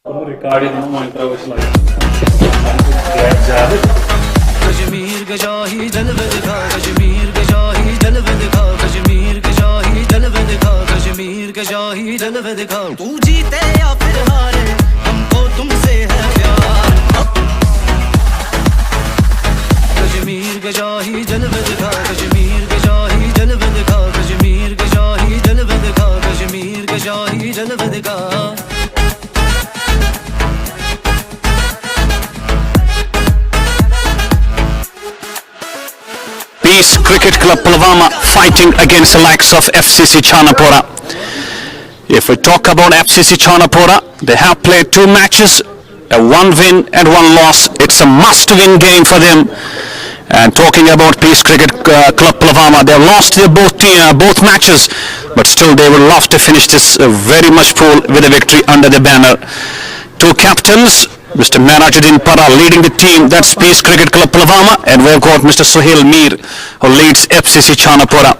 कश्मीर के शाही जलवे दिखा, कश्मीर के शाही जलवे दिखा, कश्मीर के शाही जलवे दिखा, कश्मीर के शाही जलवे दिखा। तू जीते या फिर हारे, हमको तुमसे है प्यार। कश्मीर के शाही जलवे दिखा, कश्मीर के शाही जलवे दिखा, कश्मीर के शाही जलवे दिखा, कश्मीर के शाही जलवे दिखा। Peace Cricket Club Pulwama fighting against the likes of FCC Chanapora. If we talk about FCC Chanapora, they have played 2 matches, a 1 win and 1 loss. It's a must-win game for them. And talking about Peace Cricket Club Pulwama, they have lost their both matches, but still they would love to finish this very much full with a victory under the banner. 2 captains. Mr. Manajuddin Para leading the team, that's Peace Cricket Club Pulwama, and we've got Mr. Sohail Mir who leads FCC Chanapora.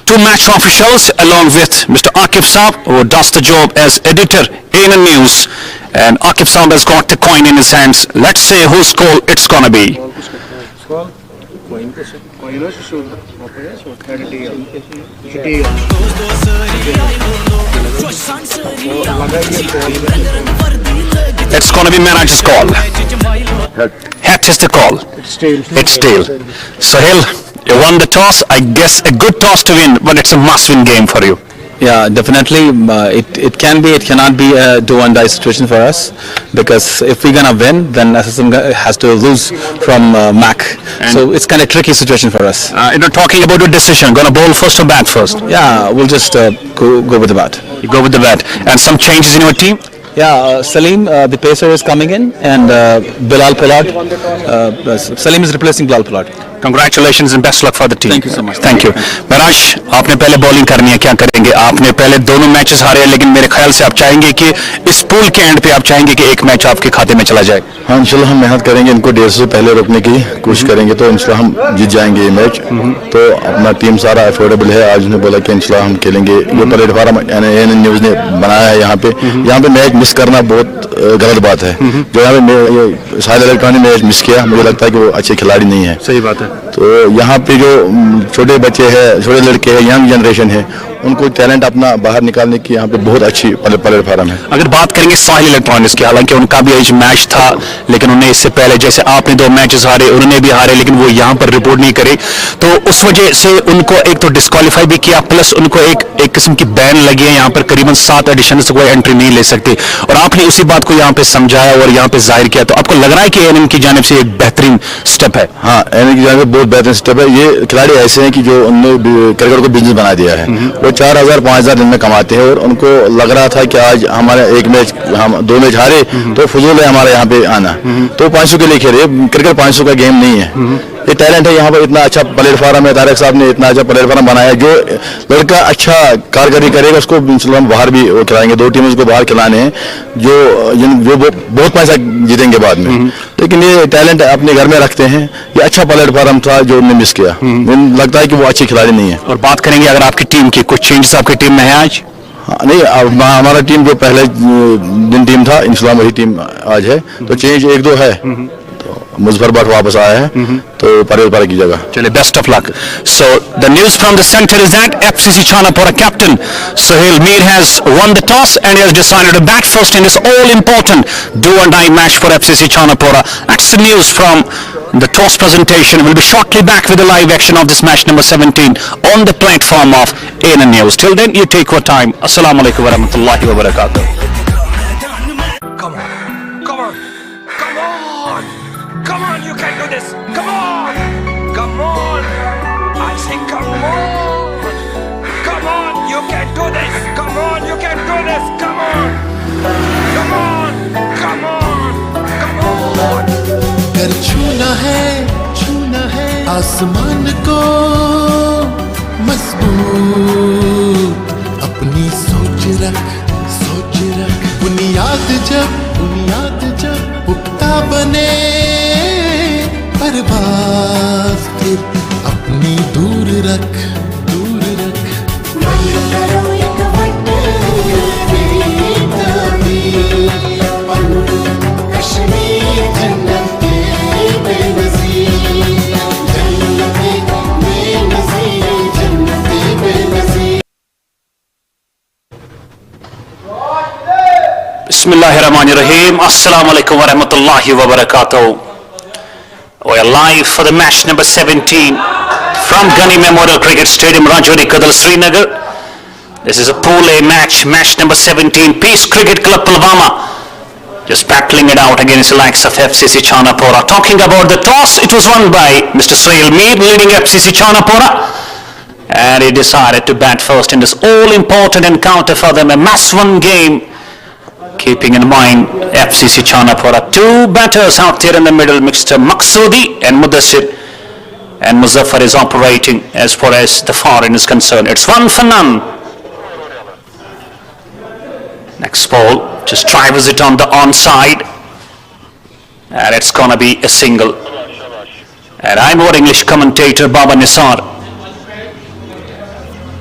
2 match officials along with Mr. Akif Saab who does the job as editor in the news, and Akif Saab has got the coin in his hands. Let's say whose call it's gonna be. It's going to be manager's call. Hat is the call. It's tail. Sohail, you won the toss. I guess a good toss to win, but it's a must-win game for you. Yeah, definitely. It can be, it cannot be a do-or-die situation for us, because if we're gonna win, then SSM has to lose from MAC. So it's kind of tricky situation for us. Talking about your decision, gonna bowl first or bat first? Yeah, we'll just go with the bat. You go with the bat. And some changes in your team? Yeah, Salim, the pacer is coming in, and Bilal Pollard. Salim is replacing Bilal Pollard. Congratulations and best luck for the team. Thank you so much. Thank you. Marash, आपने पहले bowling करनी है, क्या करेंगे? आपने पहले दोनों matches हारे, लेकिन मेरे ख्याल से आप चाहेंगे कि इस पूल के एंड पे आप चाहेंगे कि एक मैच आपके खाते में चला जाए। हाँ, इंशाल्लाह हम मेहनत करेंगे, इनको 150 से पहले रोकने की कोशिश करेंगे, तो इंशाल्लाह हम जीत जाएंगे ये मैच। तो अपना टीम सारा अफोर्डेबल है। आज उन्होंने बोला कि इंशाल्लाह हम खेलेंगे। ये प्लेटफॉर्म न्यूज़ ने बनाया है यहाँ पे मैच मिस करना बहुत गलत बात है। जो यहाँ पे साहिल इलेक्ट्रॉन ने मैच मिस किया, मुझे लगता है कि वो अच्छे खिलाड़ी नहीं है। सही बात है। तो यहाँ पे जो छोटे बच्चे हैं, छोटे लड़के हैं, यंग जनरेशन है, उनको टैलेंट अपना बाहर निकालने की यहाँ पे बहुत अच्छी प्लेटफॉर्म है। अगर बात करेंगे साहिल इलेक्ट्रॉनिक्स की, हालांकि उनका भी आज मैच था, लेकिन उन्हें इससे पहले जैसे आपने 2 मैचेस हारे, उन्होंने भी हारे, लेकिन वो यहाँ पर रिपोर्ट नहीं करे, तो उस वजह से उनको एक तो डिस्क्वालीफाई भी किया, प्लस उनको एक किस्म की बैन लगी है। यहाँ पर करीबन 7 एडिशन से कोई एंट्री नहीं ले सकते, और आपने उसी बात को यहाँ पे समझाया और यहाँ पे जाहिर किया। तो आपको लग रहा है कि एनएम की जानिब से एक बेहतरीन स्टेप है? हाँ, एनएम की जानिब बहुत बेहतरीन स्टेप है। ये खिलाड़ी ऐसे हैं कि जो उन्होंने क्रिकेट को बिजनेस बना दिया है। वो 4000-5000 दिन में कमाते हैं, और उनको लग रहा था कि आज हमारे एक मैच, हम 2 मैच हारे तो फजूल है हमारे यहाँ पे आना, तो 500 के लिए खेले। क्रिकेट 500 का गेम नहीं है। ये टैलेंट है यहाँ पर, इतना अच्छा प्लेटफॉर्म है। तारक साहब ने इतना अच्छा प्लेटफॉर्म बनाया। जो लड़का अच्छा कारकर्दगी करेगा उसको इंशाल्लाह बाहर भी खिलाएंगे। 2 टीम उसको बाहर खिलाने हैं जो बहुत पैसा जीतेंगे बाद में। लेकिन ये टैलेंट अपने घर में रखते हैं। ये अच्छा प्लेटफॉर्म था जो उन्होंने मिस किया। मुझे लगता है कि वो अच्छी खिलाड़ी नहीं है। और बात करेंगे अगर आपकी टीम की, कुछ चेंजेस आपकी टीम में है आज? नहीं, हमारा टीम जो पहले दिन टीम था, इंशाल्लाह वही टीम आज है। तो चेंज 1-2 है। मुजफर भट्ट वापस आया है, तो परवेज पारा की जगह। चलिए, best of luck. So the news from the center is that FCC Chanapora captain Sohail Mir has won the toss and he has decided to bat first in this all-important do-or-die match for FCC Chanapora. That's the news from the toss presentation. We'll be shortly back with the live action of this match number 17 on the platform of ANN News. Till then, you take your time. Assalamu alaikum wa rahmatullahi wa barakatuh. Come on, you can do this. Come on. I say come on. Come on, you can do this. Come on, you can do this. Come on. कर छूना है आसमान को मजबूत, अपनी सोच रख। बुनियाद जब पुख्ता बने, परवाज़ फिर अपनी दूर रख। करो एक वक्त Bismillahirrahmanirrahim. Assalamu alaikum wa rahmatullahi wa barakatuh. We are live for the match number 17 from Ghani Memorial Cricket Stadium, Rajwari Kadal, Srinagar. This is a Pool A match, match number 17. Peace Cricket Club Pulwama just battling it out against the likes of FCC Chanapora. Talking about the toss, it was won by Mr. Srinagar leading FCC Chanapora. And he decided to bat first in this all-important encounter for them, a must-win game. Keeping in mind FCC Chanapora, two batters out there in the middle, Mr. Maqsoodi and Mudassir, and Muzaffar is operating as far as the foreign is concerned. It's 1 for none. Next ball, just drives it on the onside, and it's gonna be a single. And I'm our English commentator Baba Nisar,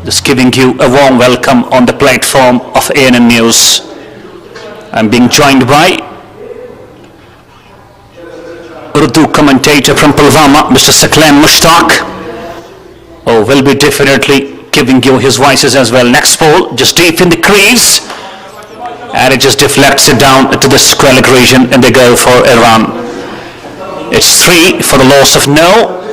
just giving you a warm welcome on the platform of ANN News. I'm being joined by Urdu commentator from Pulwama, Mr. Saklan Mushtaq, who will be definitely giving you his voices as well. Next ball, just deep in the crease, and it just deflects it down to the square region, and they go for a run. It's 3 for the loss of no.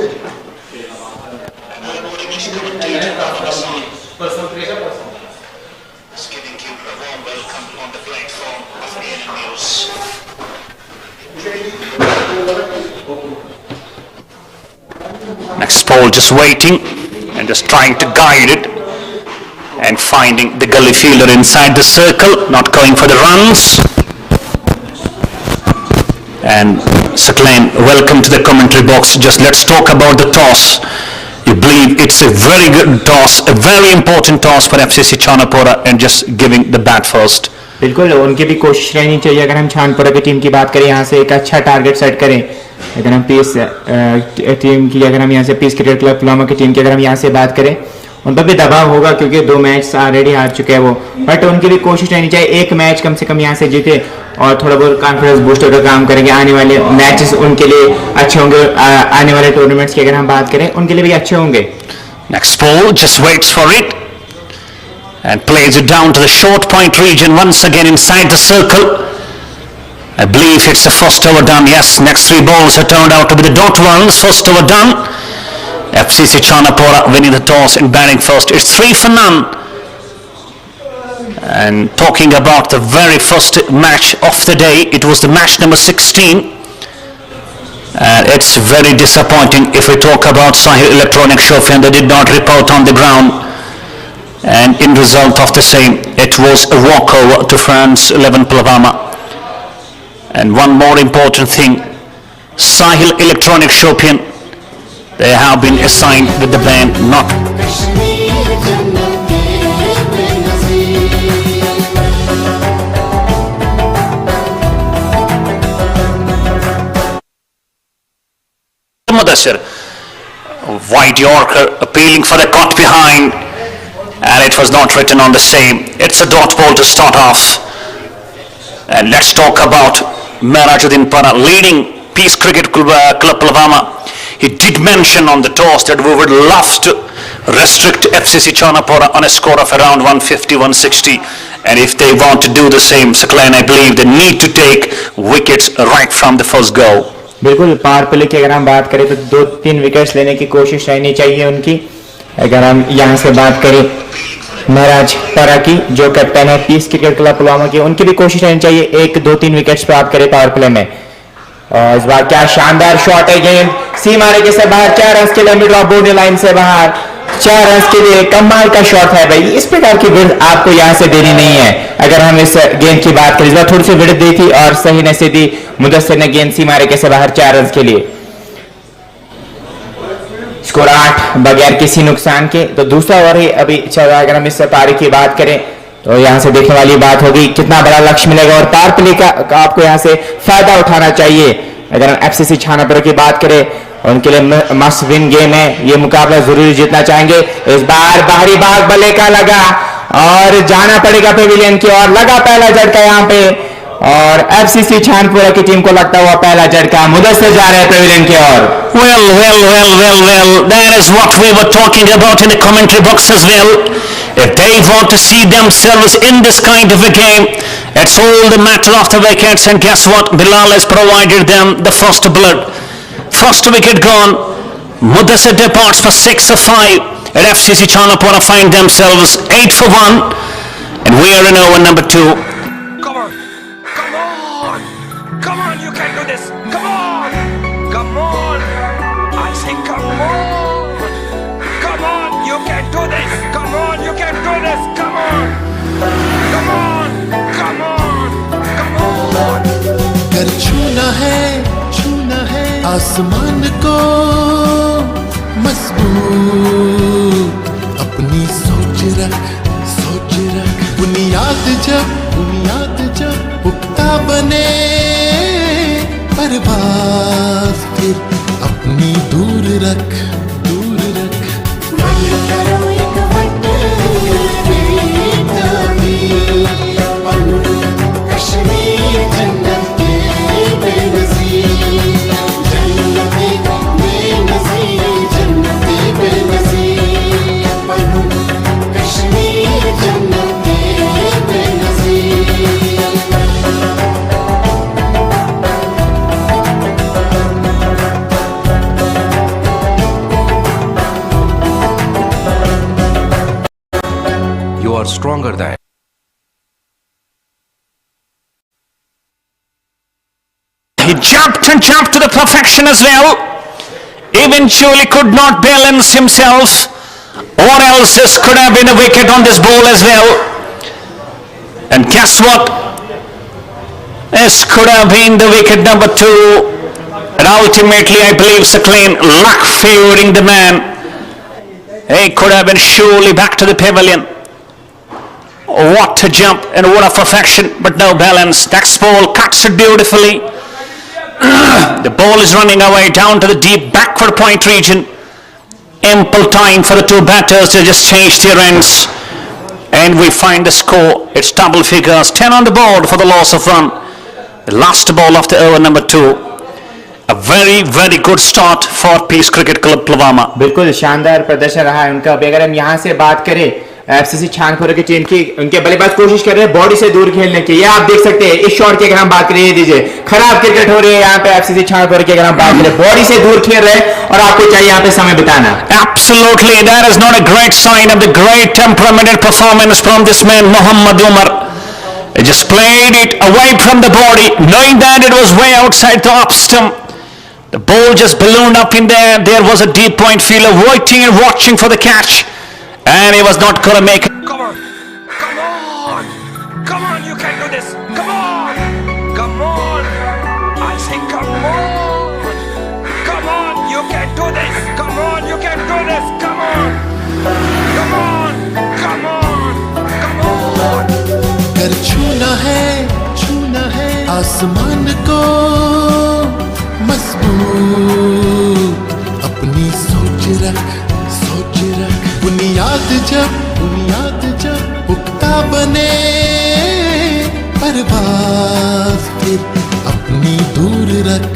Next ball, just waiting and just trying to guide it and finding the gully fielder inside the circle, not going for the runs. And Saklan, welcome to the commentary box. Just let's talk about the toss. You believe it's a very good toss, a very important toss for FCC Chanapora, and just giving the bat first. बिल्कुल उनकी भी कोशिश रहनी चाहिए. अगर हम छानपुरा की team की बात करें, यहाँ से एक अच्छा टारगेट सेट करें. अगर हम पीस टीम की, अगर हम यहाँ से पीस क्रिकेट क्लब पुलवामा की टीम की अगर हम यहाँ से बात करें, उन पर भी दबाव होगा क्योंकि 2 मैच ऑलरेडी हार चुके हैं वो. बट उनकी भी कोशिश रहनी चाहिए, एक मैच कम से कम यहाँ से जीते और थोड़ा बहुत कॉन्फिडेंस बूस्टर का काम करेंगे. आने वाले मैचेस उनके लिए अच्छे होंगे, आने वाले टूर्नामेंट्स की अगर हम बात करें उनके लिए भी अच्छे होंगे. Next ball, just waits for it and plays it down to the short point region once again inside the circle. I believe it's the first over done. Yes, next 3 balls have turned out to be the dot ones. First over done. FCC Chanapora winning the toss and batting first. It's 3 for none. And talking about the very first match of the day, it was the match number 16. It's very disappointing if we talk about Sahil Electronic Shofian. They did not report on the ground. And in result of the same, it was a walkover to France 11 Pulwama. And one more important thing, Sahil Electronic Shopian, they have been assigned with the ban not. Mudassir, wide Yorker appealing for the cut behind, and it was not written on the same. It's a dot ball to start off. And let's talk about Merajuddin Para leading Peace Cricket Club Pulwama. He did mention on the toss that we would love to restrict FCC Chanapora on a score of around 150, 160. And if they want to do the same, Saklan, I believe they need to take wickets right from the first go. बिल्कुल power play की अगर हम बात करें तो 2-3 wickets लेने की कोशिश रहनी चाहिए उनकी. अगर हम यहाँ से बात करें महराज परा की, जो कैप्टन है पीस क्रिकेट क्लब पुलवामा की, उनकी भी कोशिश रहनी चाहिए 1-2-3 विकेट्स प्राप्त करें पावर प्ले में. और इस बार क्या शानदार शॉट है, गेंद सीमा रेखा से बाहर, 4 रन के लिए मिड ऑफ बाउंड्री लाइन से बाहर, 4 रन के लिए कमाल का शॉट है भाई. इस प्रकार की विकेट आपको यहाँ से देनी नहीं है. अगर हम इस गेंद की बात करें, इस बार थोड़ी सी विकेट दी थी और सही नसीब दी मुदस्सिर ने गेंद सीमा रेखा से बाहर 4 रन के लिए. स्कोर 8 बगैर किसी नुकसान के. तो दूसरा ओवर ही अभी चल रहा है. अगर हम इस पारी की बात करें तो यहाँ से देखने वाली बात होगी कितना बड़ा लक्ष्य मिलेगा और पावर प्ले का आपको यहाँ से फायदा उठाना चाहिए. अगर हम एफसीसी छानापुर की बात करें, उनके लिए मस्ट विन गेम है, ये मुकाबला जरूरी जीतना चाहेंगे. इस बार बाहरी भाग बल्ले का लगा और जाना पड़ेगा पेविलियन की ओर. लगा पहला झटका यहाँ पे और एफसीसी छानपुरा की टीम को लगता हुआ पहला झटका. मुदस्सिर जा रहे हैं पेविलियन की ओर. Well, that is what we were talking about in the commentary box as well. If they want to see themselves in this kind of a game, It's all the matter of the wickets, and guess what? Bilal has provided them the first blood. First wicket gone. Mudassir departs for 6 of 5. At FCC Chanapora find themselves 8 for 1. And we are in over number 2. Come on! Come on! Come on, you can do this! Come on! Come on! I say come on! Come on, you can do this! Come on, you can do this! Come on! Come on! Come on! Come on! कर छूना है आसमान को मजबूत अपनी सोच रख बुनियाद जब पुख्ता बने परवाज़ फिर अपनी दूर रख कश्मीर जन्नत के बेनज़ीर जन्नत बेनज़ीर कश्मीर जन्नत के Benazir You are stronger than. He jumped and jumped to the perfection as well. Eventually could not balance himself, or else this could have been a wicket on this ball as well. And guess what? This could have been the wicket number 2. And ultimately I believe Sakleen, luck favoring the man. He could have been surely back to the pavilion. What a jump and what a perfection, but no balance. Next ball cuts it beautifully. The ball is running away down to the deep backward point region. Ample time for the 2 batters to just change their ends. And we find the score. It's double figures. 10 on the board for the loss of run. The last ball of the over number 2. A very, very good start for Peace Cricket Club Pulwama. बिल्कुल शानदार प्रदर्शन रहा है उनका। अगर हम यहाँ से बात करें एफसीसी छानपुरा की टीम की, उनके बल्लेबाज कोशिश कर रहे हैं बॉडी से दूर खेलने की। ये आप देख सकते हैं इस शॉट की अगर हम बात करें, दीजिए खराब क्रिकेट हो रही है यहाँ पे एफसीसी छानपुरा की। अगर हम बात करें बॉडी से दूर खेल रहे हैं और आपको चाहिए यहाँ पे समय बिताना। Absolutely, that is not a great sign of the great temperament and performance from this man Muhammad Umar. He just played it away from the body, knowing that it was way outside the off stump. The ball just ballooned up in there. There was a deep point fielder waiting and watching for the catch, and he was not going to make it. Come on! Come on! Come on, you can do this! Come on! Come on! I say come on! Come on, you can do this! Come on, you can do this! Come on! Come on! Come on! Come on! कर छूना है आसमान को मजबूत अपनी सोच रख बुनियाद जब पुख्ता बने परवाज़ फिर अपनी दूर रख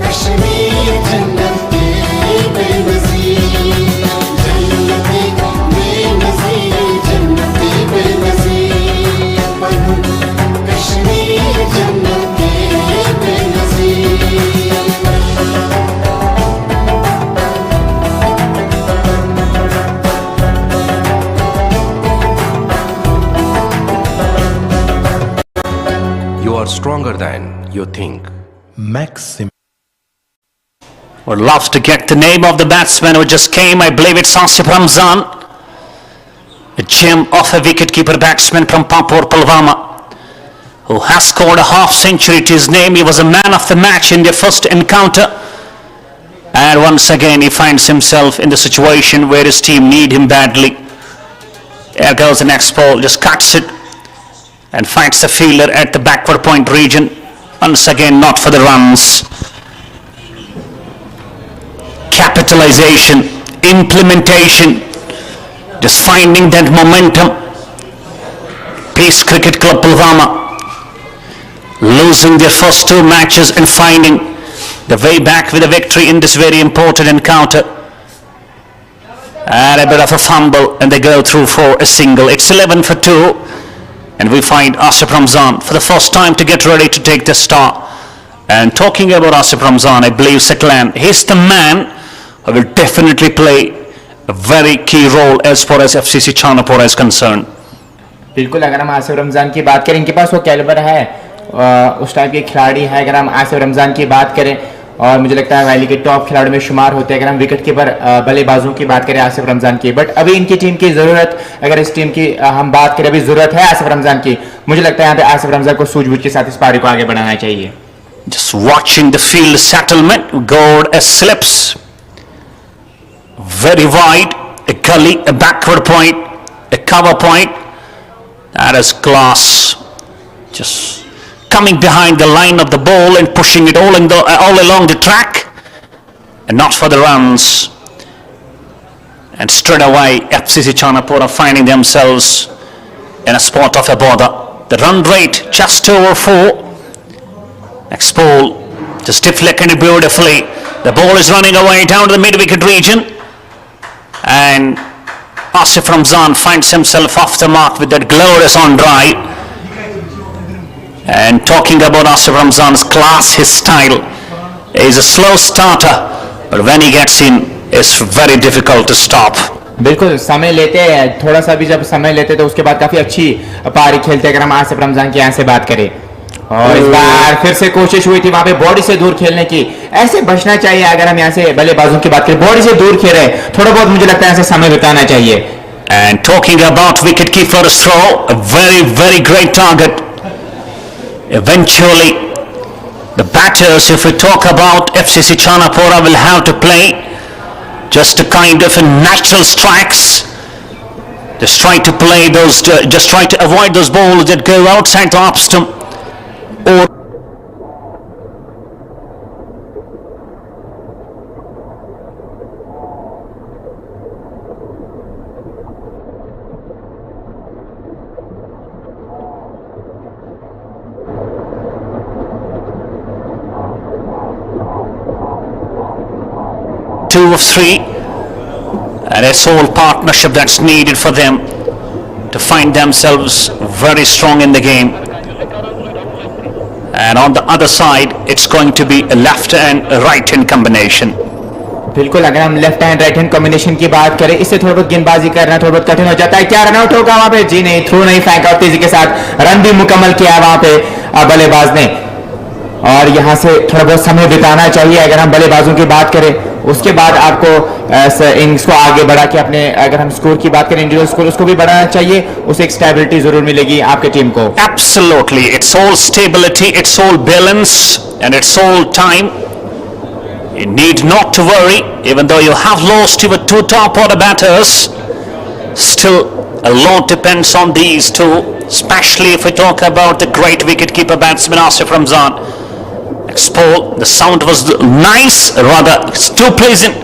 कश्मीर जन्नत के बेनज़ीर जन्नत बेनज़ीर कश्मीर जन्नत के Benazir. You are stronger than you think. Maximum. Would love to get the name of the batsman who just came. I believe it's Asif Ramzan, a gem of a wicketkeeper batsman from Pampur, Pulwama, who has scored a half century to his name. He was a man of the match in their first encounter, and once again he finds himself in the situation where his team need him badly. There goes the next ball, just cuts it and finds the fielder at the backward point region. Once again not for the runs. Capitalization, implementation, just finding that momentum. Peace Cricket Club Pulwama losing their first 2 matches and finding the way back with a victory in this very important encounter. And a bit of a fumble, and they go through for a single. It's 11 for 2, and we find Asif Ramzan for the first time to get ready to take the start. And talking about Asif Ramzan, I believe Saklan, he's the man who will definitely play a very key role as far as FCC Chanapora is concerned. बिल्कुल, अगर हम आसिफ रमजान की बात करें, इनके पास वो calibre है, उस टाइप के खिलाड़ी है। अगर हम आसिफ रमजान की बात करें, और मुझे लगता है वैली के टॉप खिलाड़ियों में शुमार होते हैं अगर हम विकेट कीपर बल्लेबाजों की बात करें आसिफ रमजान की। बट अभी इनकी टीम की जरूरत, अगर इस टीम की हम बात करें, अभी जरूरत है आसिफ रमजान की। मुझे लगता है यहाँ पे आसिफ रमजान को सूझबूझ के साथ इस पारी को आगे बढ़ाना चाहिए। Just watching the field settlement, Gord slips very wide, a gully, a backward point, a cover point. That is class. Just coming behind the line of the ball and pushing it all along the track, and not for the runs. And straight away, FCC Chanapora finding themselves in a spot of a bother. The run rate just over 4. Next ball, just deflecting it beautifully. The ball is running away down to the mid-wicket region, and Asif Ramzan finds himself off the mark with that glorious on drive. And talking about Asif Ramzan's class, his style, he's a slow starter, but when he gets in, it's very difficult to stop. बिल्कुल, समय लेते हैं, थोड़ा सा भी जब समय लेते तो उसके बाद काफी अच्छी पारी खेलते हैं। अगर हम आसिफ रमजान की यहाँ से बात करें, और इस बार फिर से कोशिश हुई थी वहां पे बॉडी से दूर खेलने की। ऐसे बचना चाहिए। अगर हम यहाँ से बल्लेबाजों की बात करें, बॉडी से दूर खेले, थोड़ा बहुत मुझे लगता है यहाँ से समय बिताना चाहिए। And talking about wicketkeeper's throw, a very great target. Eventually, the batters, if we talk about FCC Chanapora, will have to play just a kind of a natural strikes. Just try to play those, just try to avoid those balls that go outside the off stump. Or two of 3, and it's all partnership that's needed for them to find themselves very strong in the game. And on the other side, it's going to be a left and a right hand combination. बिल्कुल, अगर हम left hand right hand combination की बात करें, इससे थोड़ा बहुत गेंदबाजी करना थोड़ा बहुत कठिन हो जाता है। क्या रनआउट होगा वहां पे? जी नहीं, थ्रू नहीं फेंका और तेजी के साथ रन भी मुकम्मल किया वहां पे बल्लेबाज ने। और यहाँ से थोड़ा बहुत समय बिताना चाहिए अगर हम बल्लेबाजों की बात करें। उसके बाद आपको इनिंग्स को आगे बढ़ा के अपने, अगर हम स्कोर की बात करें, इंडिविजुअल स्कोर, उसको भी बढ़ाना चाहिए। उसे एक स्टेबिलिटी जरूर मिलेगी आपके टीम को। Absolutely, it's all stability, it's all balance, and it's all time. You need not to worry, even though you have lost your 2 top order batters. Still, a lot depends on these two, especially if we talk about the great wicketkeeper batsman Asif Ramzan. Ball, the sound was nice, rather it's too pleasant,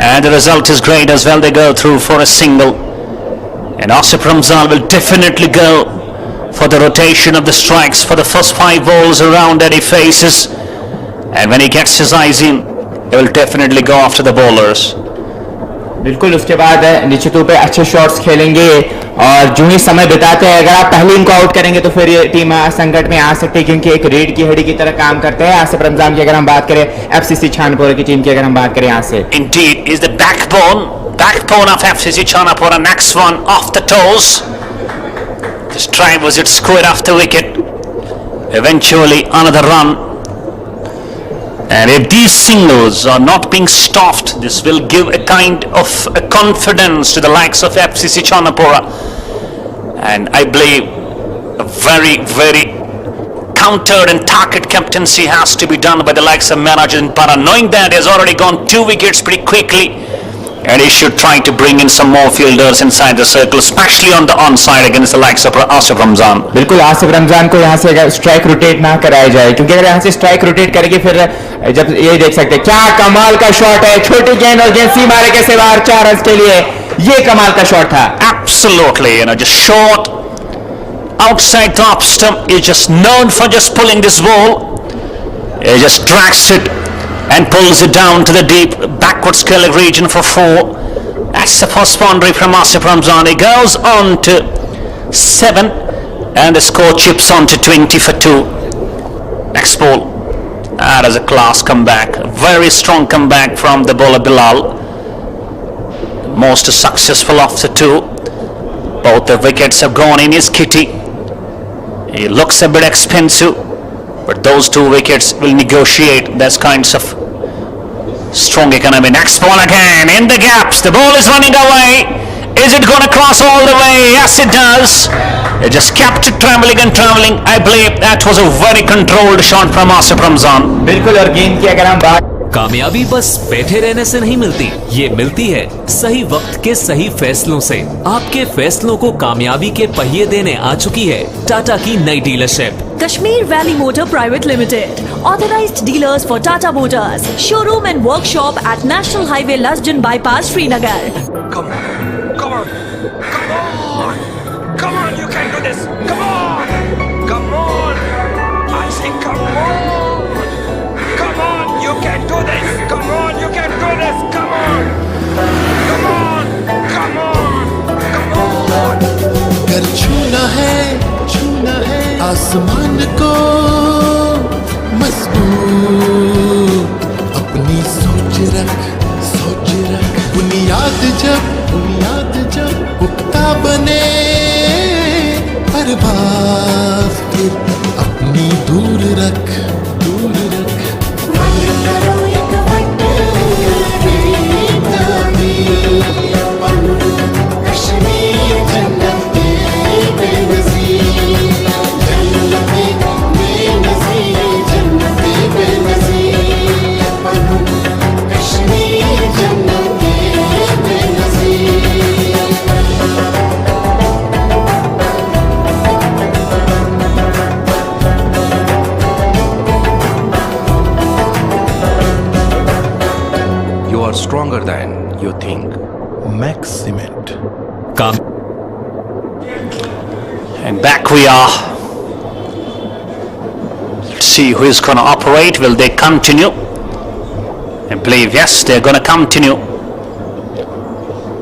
and the result is great as well. They go through for a single, and Asif Ramzan will definitely go for the rotation of the strikes for the first 5 balls around that he faces, and when he gets his eyes in, he will definitely go after the bowlers. बिल्कुल, उसके बाद निश्चित रूप से अच्छे shots खेलेंगे, और जो ही समय बिताते हैं, अगर आप पहले इनको आउट करेंगे तो फिर ये टीम संकट में आ सकती है, क्योंकि एक रीढ़ की हड्डी की तरह काम करते हैं आसिफ रमजान की। अगर हम बात करें FCC Chanapora की टीम की, अगर हम बात करें यहाँ से, Indeed, is the backbone of FCC Chanapora. Next one off the toes. This try was it squared off the wicket. Eventually another run. And if these singles are not being stopped, this will give a kind of a confidence to the likes of FCC Chanapora. And I believe a very countered and target captaincy has to be done by the likes of Manajan Para, knowing that he has already gone 2 wickets pretty quickly. And he should try to bring in some more fielders inside the circle, especially on the onside against the likes of Asif Ramzan. बिल्कुल, आसिफ रमजान को यहाँ से अगर strike rotate ना कराया जाए, क्योंकि अगर यहाँ से स्ट्राइक रोटेट करेंगे फिर जब ये देख सकते हैं क्या कमाल का शॉट है, छोटी गेंद और गेंद सीमारे के सिवार 4 रन के लिए, ये कमाल का शॉट था। Absolutely, just short outside the off stump. He's just known for just pulling this ball. He just drags it and pulls it down to the deep backward scaling region for 4. That's the first boundary from Asif Ramzan. He goes on to 7 and the score chips on to 20 for 2. Next ball. That is a class comeback. A very strong comeback from the bowler Bilal. Most successful of the two. Both the wickets have gone in his kitty. He looks a bit expensive, but those 2 wickets will negotiate those kinds of strong economy. Next ball again in the gaps. The ball is running away. Is it going to cross all the way? Yes, it does. It just kept traveling and traveling. I believe that was a very controlled shot from Asif Ramzan. बिल्कुल, और गेंद की अगर हम बात कामयाबी बस बैठे रहने से नहीं मिलती, ये मिलती है सही वक्त के सही फैसलों से। आपके फैसलों को कामयाबी के पहिए देने आ चुकी है टाटा की नई dealership Kashmir Valley Motor Private Limited, authorized dealers for Tata Motors, showroom and workshop at National Highway Lasjan Bypass, Srinagar. Come on, come on, come on, come on, you can do this. Come on, come on. I say come on, come on, you can do this. Come on, you can do this. Come on, come on, come on, come on. कर छूना है आसमान को मजबूत, अपनी सोच रख बुनियाद जब पुख्ता बने, परवाज़ फिर अपनी दूर रख Stronger than you think. Max cement. काम And back we are. Let's see who is going to operate. Will they continue? I believe yes, they're going to continue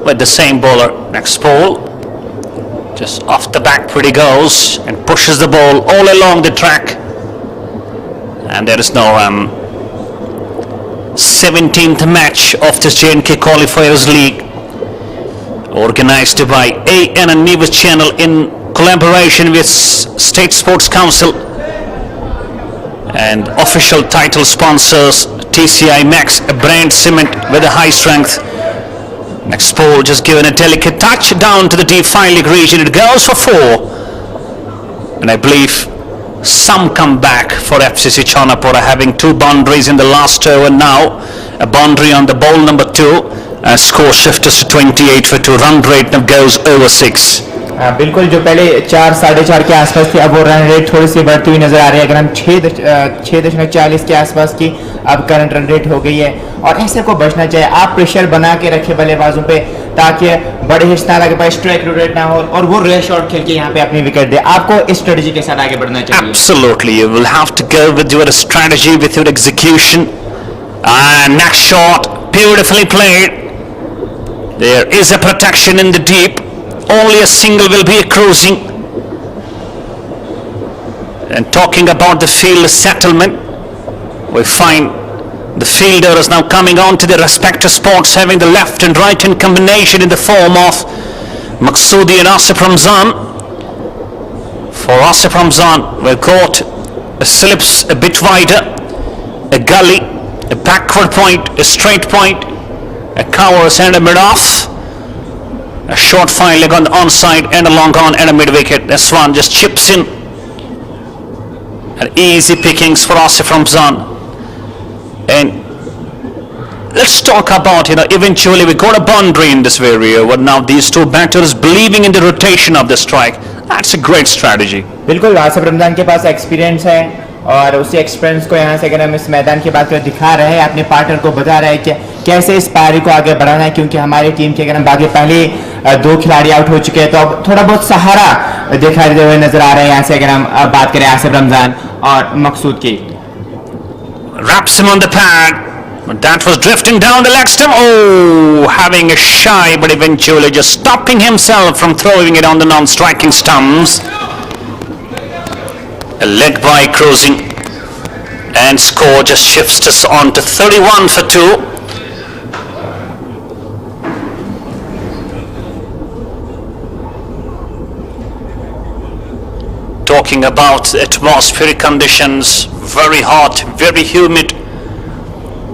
with the same bowler. Next ball, just off the back foot he goes and pushes the ball all along the track, and there is no run. 17th match of this J&K Qualifiers League, organized by AN News Channel in collaboration with State Sports Council, and official title sponsors TCI Max, a brand cement with a high strength. Next ball just given a delicate touch down to the deep 5 leg region. It goes for 4, and I believe some come back for FCC Chanapora, having 2 boundaries in the last over. Now a boundary on the ball number 2, score shifts to 28 for 2. Run rate now goes over 6. बिल्कुल, जो पहले 4 साढ़े 4 के आसपास थी, अब वो run rate थोड़ी सी बढ़ती हुई नजर आ रही है। अगर हम 6.40 के आसपास की अब करंट रन रेट हो गई है, और ऐसे को बचना चाहिए। आप प्रेशर बना के रखे बल्लेबाजों पे, ताकि बड़े हिट ना लगे पाए, स्ट्राइक रेट ना हो, और वो रेस शॉट खेल के यहाँ पे अपनी विकेट दे। आपको इस स्ट्रेटजी के साथ आगे बढ़ना चाहिए। Absolutely, you will have to go with your strategy, with your execution. And next shot, beautifully played. There is a protection in the deep. Only a single will be a cruising. And talking about the field settlement, we find the fielder is now coming on to their respective spots, having the left and right hand combination in the form of Maqsoodi and Asif Ramzan. For Asif Ramzan, we've got a slips a bit wider, a gully, a backward point, a straight point, a covers and a mid-off, a short 5 leg on the onside and a long on and a mid-wicket. This one just chips in. And easy pickings for Asif Ramzan. And let's talk about, eventually we got a boundary in this area, but now these 2 batters believing in the rotation of the strike. That's a great strategy. बिल्कुल, आसिफ रमजान के पास experience है, और उसी experience को यहाँ से अगर हम इस मैदान की बात करें, दिखा रहे हैं, अपने पार्टनर को बता रहे हैं कि कैसे इस पारी को आगे बढ़ाना है। क्योंकि हमारी टीम के अगर हम बाकी पहले 2 खिलाड़ी आउट हो चुके हैं, तो अब थोड़ा बहुत सहारा दिखाई देते हुए नजर आ रहे हैं। यहाँ से अगर हम बात करें आसिफ रमजान और मकसूद की, Wraps him on the pad, But that was drifting down the leg stump. Oh, having a shy, but eventually just stopping himself from throwing it on the non-striking stumps. A leg by cruising. And score just shifts us on to 31 for 2. Talking about atmospheric conditions, very hot, very humid,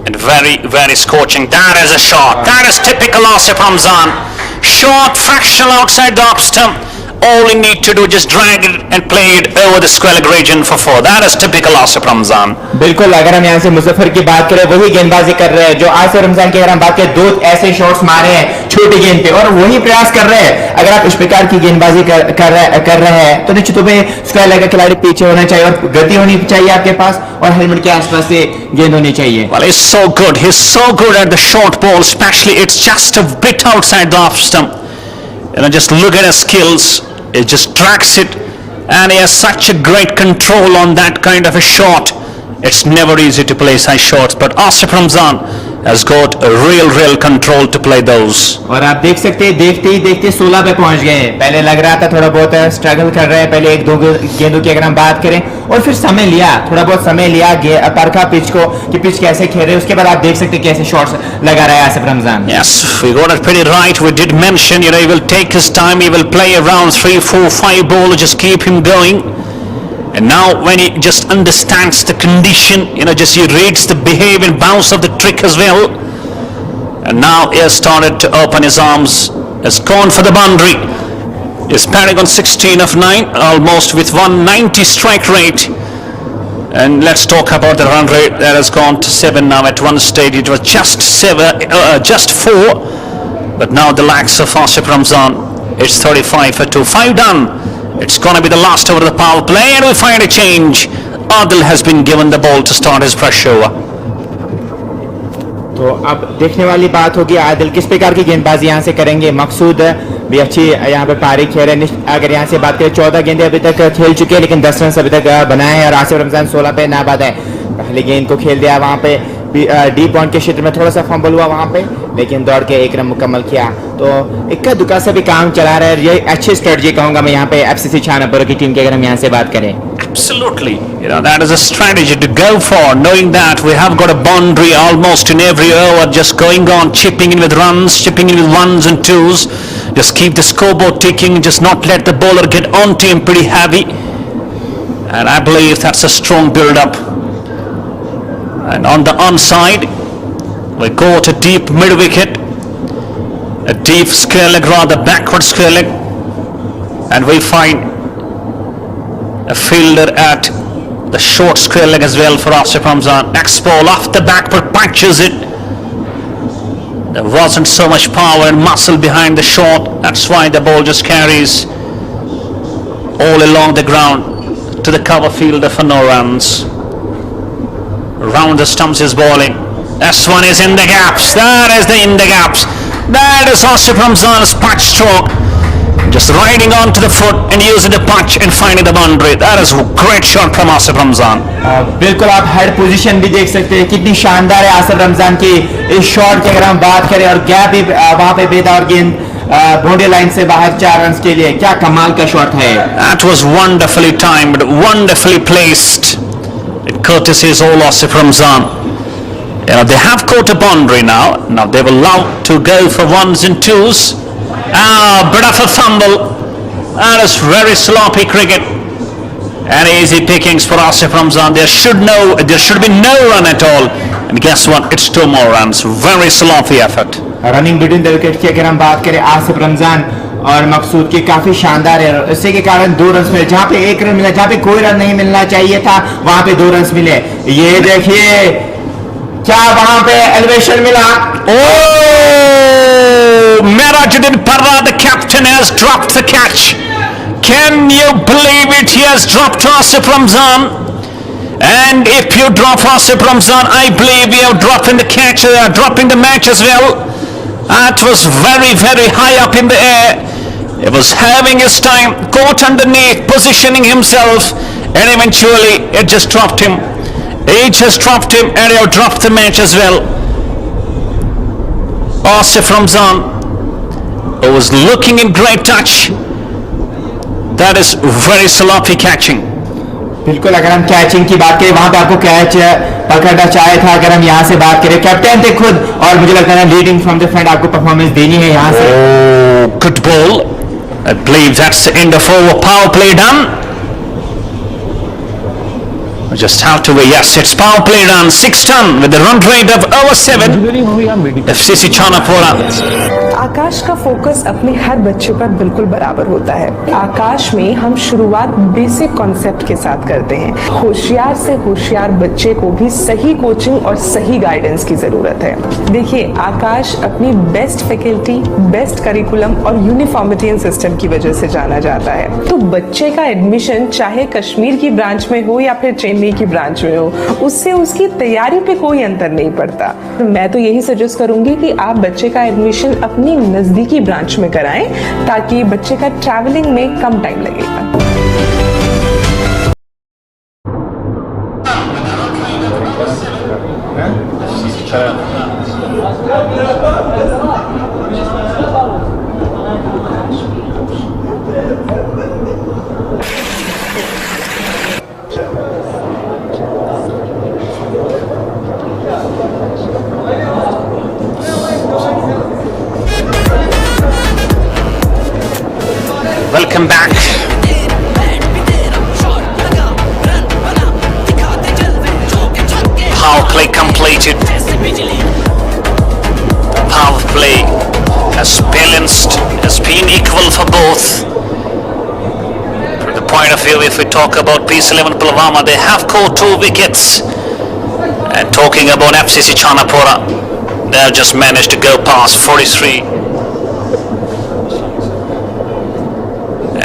and very, very scorching. That is a shot. That is typical Asif Ramzan. Short, fractional outside the off stump. All you need to do just drag it and play it over the square leg region for 4. That is typical Asif Ramzan. बिल्कुल, अगर हम यहाँ से मुजफ्फर की बात करें, वही गेंदबाजी कर रहे हैं जो आसिफ रमजान की अगर हम बात करें, 2 ऐसे शॉट्स मारे हैं छोटी गेंद पे और वही प्रयास कर रहे हैं. अगर आप इस प्रकार की गेंदबाजी कर रहे हैं तो निश्चित रूप से स्क्वायर लेग का खिलाड़ी पीछे होना चाहिए और गति होनी चाहिए आपके पास और हेलमेट के आसपास से गेंद होनी चाहिए. Well, he's so good. He's so good at the short ball, especially it's just a bit outside the off stump. Just look at his skills. He just tracks it, and he has such a great control on that kind of a shot. It's never easy to play such shots, but Asif Ramzan has got a real control to play those. और आप देख सकते हैं, देखते ही देखते 16 पे पहुंच गए. पहले लग रहा था थोड़ा बहुत स्ट्रगल कर रहे हैं, पहले 1-2 गेंदों की अगर हम बात करें और फिर समय लिया, थोड़ा बहुत समय लिया, परखा पिच को कि पिच कैसे खेल रहे हैं. उसके बाद आप देख सकते हैं कैसे शॉट्स लगा रहा है Asif Ramzan. Yes, we got it pretty right. We did mention, he will take his time, he will play around 3, 4, 5 ball, just keep him going. And now when he just understands the condition, just he reads the behavior and bounce of the trick as well. And now he has started to open his arms, has gone for the boundary. He's batting on 16 of 9, almost with 190 strike rate. And let's talk about the run rate. That has gone to 7 now. At one stage it was just 4. But now the likes of Asif Ramzan, it's 35 for 2. 5 done. It's going to be the last over the power play, and we find a change. Adil has been given the ball to start his fresh over. तो अब देखने वाली बात होगी आदिल किस प्रकार की गेंदबाजी यहाँ से करेंगे. मकसूद भी अच्छी यहाँ पे पारी खेल रहे हैं. अगर यहाँ से बात करें 14 गेंदें अभी तक खेल चुके हैं, लेकिन 10 रन अभी तक बनाए हैं और आसिफ रमजान 16 पे नाबाद है. पहले गेंद को खेल दिया वहाँ पे डी पॉइंट के क्षेत्र में, थोड़ा सा फंबल हुआ वहाँ पे, लेकिन दौड़ के 1 रन मुकम्मल किया. तो इक्का दुक्का से भी काम चला रहा है. ये अच्छी स्ट्रेटजी कहूंगा मैं यहाँ पे एफसीसी छानापुर की टीम की अगर हम यहाँ से बात करें. Absolutely, that is a strategy to go for, knowing that we have got a boundary almost in every over, just going on, chipping in with runs, chipping in with 1s and 2s, just keep the scoreboard ticking, just not let the bowler get onto him pretty heavy. And I believe that's a strong build-up. And on the onside, we got a deep mid-wicket, a deep square leg, rather backward square leg, and we find a fielder at the short square leg as well for Asif Ramzan. Next ball off the back but punches it. There wasn't so much power and muscle behind the shot. That's why the ball just carries all along the ground to the cover fielder for no runs. Round the stumps is bowling. This one is in the gaps. That is in the gaps. That is Asif Ramzan's punch stroke. Just riding onto the foot and using the punch and finding the boundary. That is a great shot from Asif Ramzan. बिल्कुल, आप head position भी देख सकते हैं कितनी शानदार है आसिफ रमजान की इस शॉट की अगर हम बात करें, और गैप भी वहां पे बेदा और गेंद बाउंड्री लाइन से बाहर 4 रन के लिए. क्या कमाल का शॉट है. That was wonderfully timed, wonderfully placed. It courtesies all Asif Ramzan. They have caught a boundary now. Now they will allow to go for 1s and 2s. Bit of a fumble. That is very sloppy cricket. And easy pickings for Asif Ramzan. There should be no run at all. And guess what? It's 2 more runs. Very sloppy effort. Running between the wicket की अगर हम बात करें आसिफ रमजान और मकसूद की काफी शानदार है. इससे के कारण 2 रन मिले, जहाँ पे 1 रन मिला, जहाँ पे कोई रन नहीं मिलना चाहिए था वहां पे 2 रन मिले. ये देखिए क्या वहां पे एलिवेशन मिला. Merajuddin Parra, the captain, has dropped the catch. Can you believe it? He has dropped Asif Ramzan. And if you drop Asif Ramzan, I believe you have dropped in the catch, dropping the match as well. That was very, very high up in the air. He was having his time, caught underneath, positioning himself, and eventually it just dropped him. He just dropped him and he dropped the match as well. Asif Ramzan, who was looking in great touch. That is very sloppy catching. बिल्कुल, अगर हम catching की बात करें, वहां पे आपको catch पकड़ना चाहे था। अगर हम यहाँ से बात करें, कैप्टन थे खुद, और मुझे लगता है लीडिंग फ्रॉम द फ्रंट आपको परफॉर्मेंस देनी है यहाँ से। Oh, good ball. I believe that's the end of over. Power play done. We just have to wait. Yes, it's power play done. 6 ton with the run rate of over 7. FCC Chanapora. आकाश का focus अपने हर बच्चे पर बिल्कुल बराबर होता है। आकाश में हम शुरुआत बेसिक कॉन्सेप्ट के साथ करते हैं। होशियार से होशियार बच्चे को भी सही कोचिंग और सही गाइडेंस की जरूरत है। देखिए, आकाश अपनी बेस्ट फैकल्टी, बेस्ट करिकुलम और यूनिफॉर्मिटी सिस्टम की वजह से जाना जाता है। तो बच्चे का एडमिशन चाहे कश्मीर की ब्रांच में हो या फिर चेन्नई की ब्रांच में हो, उससे उसकी तैयारी पे कोई अंतर नहीं पड़ता। मैं तो यही सजेस्ट करूंगी कि आप बच्चे का एडमिशन अपनी नजदीकी ब्रांच में कराएं, ताकि बच्चे का ट्रैवलिंग में कम टाइम लगेगा। Welcome back. Power play completed. The power play has balanced, has been equal for both. From the point of view, if we talk about P11 Pulwama, they have caught 2 wickets. And talking about FCC Chanapora, they have just managed to go past 43.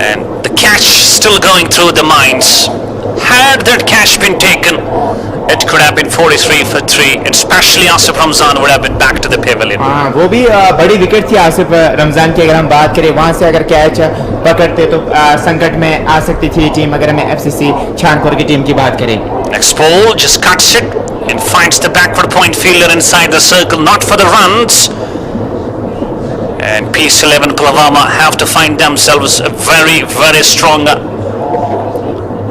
And the catch still going through the minds. Had that catch been taken, it could have been 43 for 3, and especially Asif Ramzan would have been back to the pavilion. हाँ, वो भी बड़ी wicket थी आसिफ रमजान की। अगर हम बात करें, वहां से अगर कैच पकड़ते तो संकट में आ सकती थी टीम, अगर हमें FCC छानपुर की टीम की बात करें। Next ball just cuts it and finds the backward point fielder inside the circle, not for the runs. And P11 Pulwama have to find themselves very, very strong.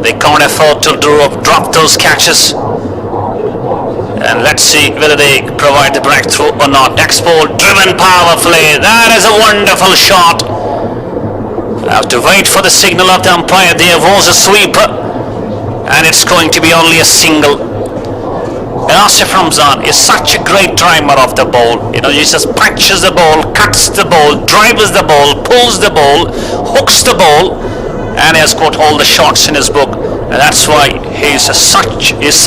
They can't afford to drop those catches. And let's see whether they provide the breakthrough or not. Next ball, driven power play. That is a wonderful shot. I have to wait for the signal of the umpire. There was a sweep, and it's going to be only a single. And Asif Ramzan is such a great driver of the ball. You know, he just punches the ball, cuts the ball, drives the ball, pulls the ball, hooks the ball, and he has got all the shots in his book. And that's why he is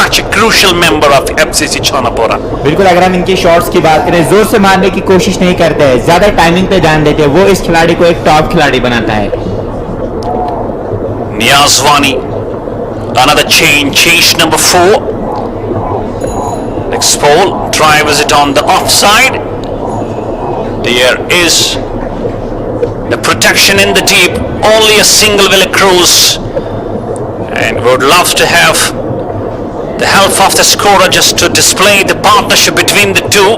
such a crucial member of FCC Chanapora. बिल्कुल, अगर हम इनकी shots की बात करें, जोर से मारने की कोशिश नहीं करते हैं, ज्यादा टाइमिंग पे ध्यान देते हैं। वो इस खिलाड़ी को एक टॉप खिलाड़ी बनाता है। Niazwani, another change number 4. Next ball, drives it on the offside. There is the protection in the deep. Only a single will cruise, and would love to have the help of the scorer just to display the partnership between the two.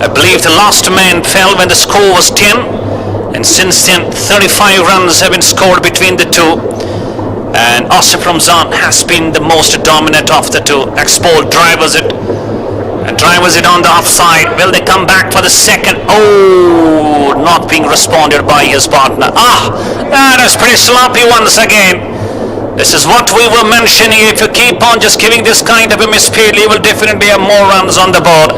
I believe the last man fell when the score was 10, and since then 35 runs have been scored between the two. And Asif Ramzan has been the most dominant of the two. Next ball, drives it. And drives it on the offside. Will they come back for the second? Oh, not being responded by his partner. That is pretty sloppy once again. This is what we were mentioning. If you keep on just giving this kind of a misfield, you will definitely have more runs on the board.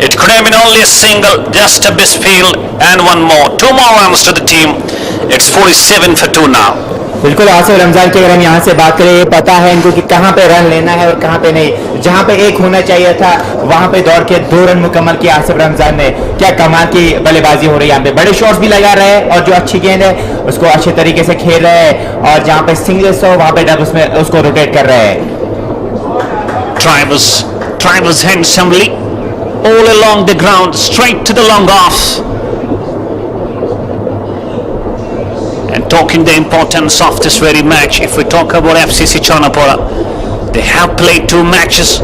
It could have been only a single, just a misfield, and one more. 2 more runs to the team. It's 47 for 2 now. बिल्कुल, आसिफ रमजान की अगर हम यहाँ से बात करें, पता है इनको कि कहाँ पे रन लेना है और कहाँ पे नहीं। जहाँ पे 1 होना चाहिए था, वहाँ पे दौड़ के 2 रन मुकम्मल किया आसिफ रमजान ने। क्या कमाल की बल्लेबाजी हो रही है यहाँ पे। बड़े शॉट्स भी लगा रहे हैं, और जो अच्छी गेंद है उसको अच्छे तरीके से खेल रहे हैं, और जहाँ पे सिंगल्स हो वहाँ पे डबल्स में उसको रोटेट कर रहे हैं। Drivers handsomely all along the ground, straight to the long off. And talking the importance of this very match, if we talk about FCC Chanapora, They have played 2 matches.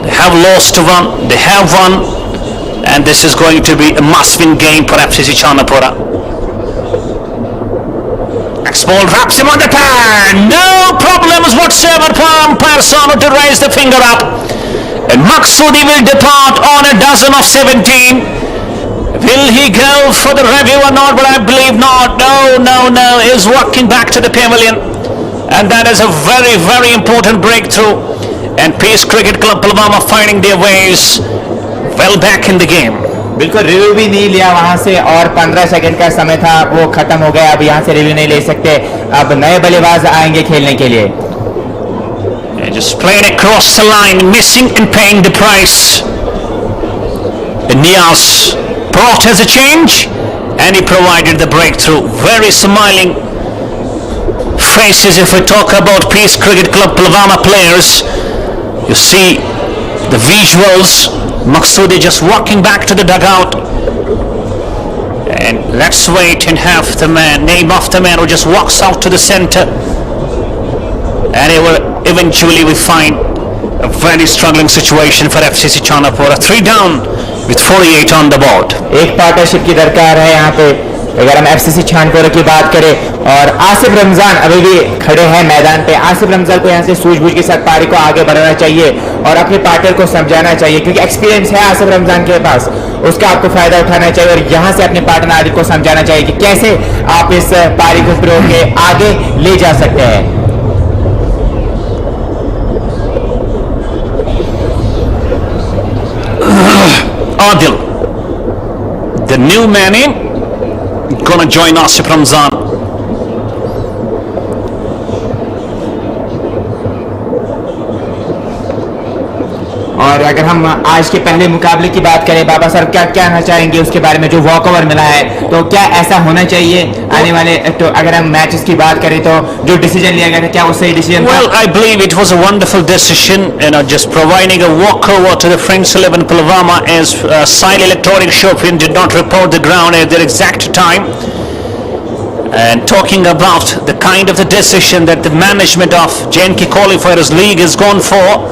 They have lost 1. They have won. And this is going to be a must-win game for FCC Chanapora. Next ball wraps him on the pan. No problems whatsoever for umpire Sonu to raise the finger up. And Maksudi will depart on a dozen of 17. Will he go for the review or not? But I believe not. No. He's walking back to the pavilion. And that is a very, very important breakthrough. And Peace Cricket Club Pulwama finding their ways well back in the game. बिल्कुल review भी नहीं लिया वहां से और 15 second का समय था वो खत्म हो गया. अब यहां से रिव्यू नहीं ले सकते. अब नए बल्लेबाज आएंगे खेलने के लिए. Just playing across the line, missing and paying the price. Niaz brought as a change and he provided the breakthrough. Very smiling faces if we talk about Peace Cricket Club Pulwama players. You see the visuals. Maksudi just walking back to the dugout. And let's wait and have the name of the man who just walks out to the center. And he will eventually we find a very struggling situation for FCC Chanapora. 3 down with 48 on the board. एक partnership की दरकार है यहाँ पे अगर हम FCC Chanpura की बात करें. और आसिफ रमजान अभी भी खड़े हैं मैदान पे. आसिफ रमजान को यहाँ से सूझबूझ के साथ पारी को आगे बढ़ाना चाहिए और अपने पार्टनर को समझाना चाहिए क्योंकि एक्सपीरियंस है आसिफ रमजान के पास. उसका आपको फायदा उठाना चाहिए और यहाँ से अपने पार्टनर आदिल को समझाना चाहिए कि कैसे आप इस पारी को प्रयोग के आगे ले जा सकते हैं. Adil, the new man in, gonna join Asif Ramzan. और अगर हम आज के पहले मुकाबले की बात करें बाबा सर क्या कहना चाहेंगे उसके बारे में जो वॉकओवर मिला है तो क्या ऐसा होना चाहिए आने वाले तो अगर हम मैचेस की बात करें तो जो डिसीजन लिया गया था क्या वो सही डिसीजन था? Well, I believe it was a wonderful decision, just providing a walkover to the Friends 11 Pulwama as Sile Electronic Shopping did not report the ground at their exact time. And talking about the kind of the decision that the management of J&K Qualifiers League has gone for,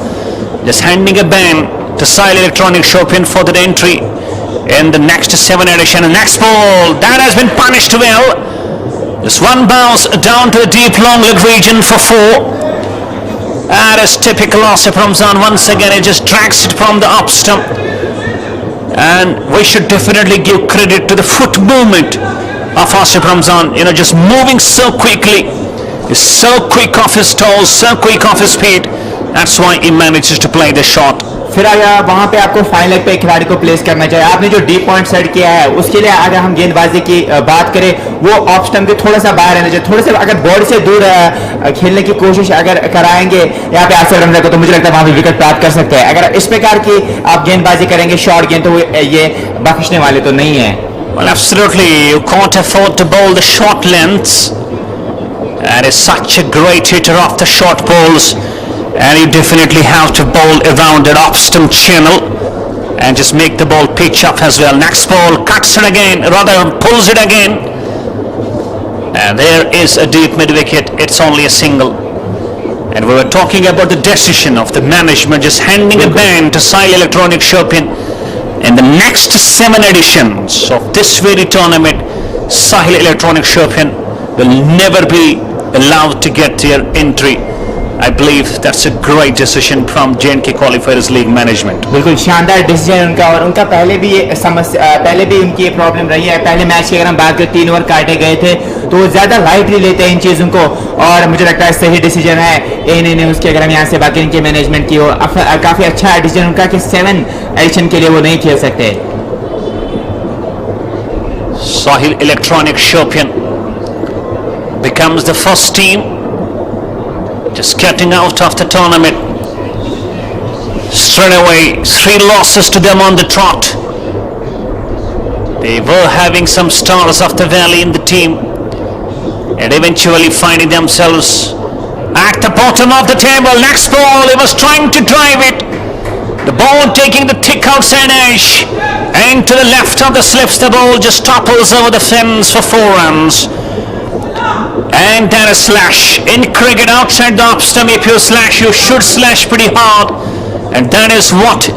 just handing a ban to Sile Electronic Shopping for the entry in the next 7 edition. And next ball, that has been punished well. Just one bounce down to the deep long leg region for 4. That is typical Asif Ramzan. Once again, it just drags it from the up stump. And we should definitely give credit to the foot movement of Asif Ramzan. Just moving so quickly. He's so quick off his toes, so quick off his feet. That's why he manages to play the shot. फिर अगर वहां पे आपको fine leg पे खिलाड़ी को place करना चाहिए. आपने जो डीप पॉइंट सेट किया है उसके लिए अगर हम गेंदबाजी की बात करें वो ऑफ स्टंप के थोड़ा सा बाहर रहना चाहिए. थोड़ा सा अगर बॉडी से दूर खेलने की कोशिश अगर कराएंगे यहाँ पे आसिफ रमजान को तो मुझे लगता है वहां पे विकेट प्राप्त कर सकते हैं. अगर इस प्रकार की आप गेंदबाजी करेंगे शॉर्ट गेंद तो ये बख्शने वाले तो नहीं है. Well, absolutely, you can't afford to bowl the short lengths. That is such a great hitter off the short balls. And you definitely have to bowl around that off stump channel and just make the ball pitch up as well. Next ball cuts it again, rather pulls it again. And there is a deep mid wicket. It's only a single. And we were talking about the decision of the management just handing a ban to Sile Electronic Shopping. In the next 7 editions of this very tournament, Sile Electronic Shopping will never be allowed to get their entry. I believe that's a great decision from J&K Qualifiers League management. बिल्कुल शानदार decision उनका और उनका पहले भी ये समस्या पहले भी उनकी ये प्रॉब्लम रही है. पहले मैच की अगर हम बात करें 3 ओवर काटे गए थे तो वो ज्यादा लाइटली लेते हैं इन चीजों को और मुझे लगता है सही डिसीजन है. नहीं उसकी अगर हम यहाँ से बाकी इनके मैनेजमेंट की काफी अच्छा डिसीजन उनका कि 7 एडिशन के लिए वो नहीं खेल सकते. Sile Electronic Shopping becomes the first team just getting out of the tournament. Straight away, 3 losses to them on the trot. They were having some stars of the valley in the team and eventually finding themselves at the bottom of the table. Next ball, he was trying to drive it. The ball taking the thick outside edge and to the left of the slips. The ball just topples over the fence for 4 runs. and then a slash. In cricket, outside the off stump, if you slash, you should slash pretty hard. And that is what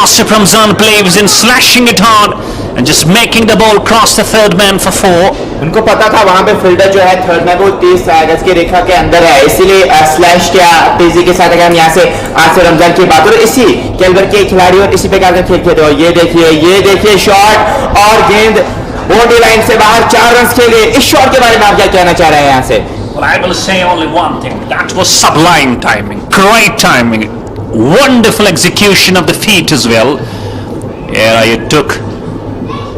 Asif Ramzan believes in, slashing it hard and just making the ball cross the third man for 4. उनको पता था वहां पे fielder जो है third में वो 30 गज की रेखा के अंदर है, इसीलिए स्लैश किया तेजी के साथ। अगर हम यहाँ से आसिफ रमजान की बात करें, इसी कैलिबर के खिलाड़ी और इसी प्रकार का खेल खेलते हो। ये देखिए शॉट और गेंद बाउंड्री लाइन से बाहर, 4 रन के लिए। इस शॉट के बारे में आप क्या कहना चाह रहे हैं यहाँ से? Well, I will say only one thing. That was sublime timing, great timing, wonderful execution of the feet as well. Yeah, you took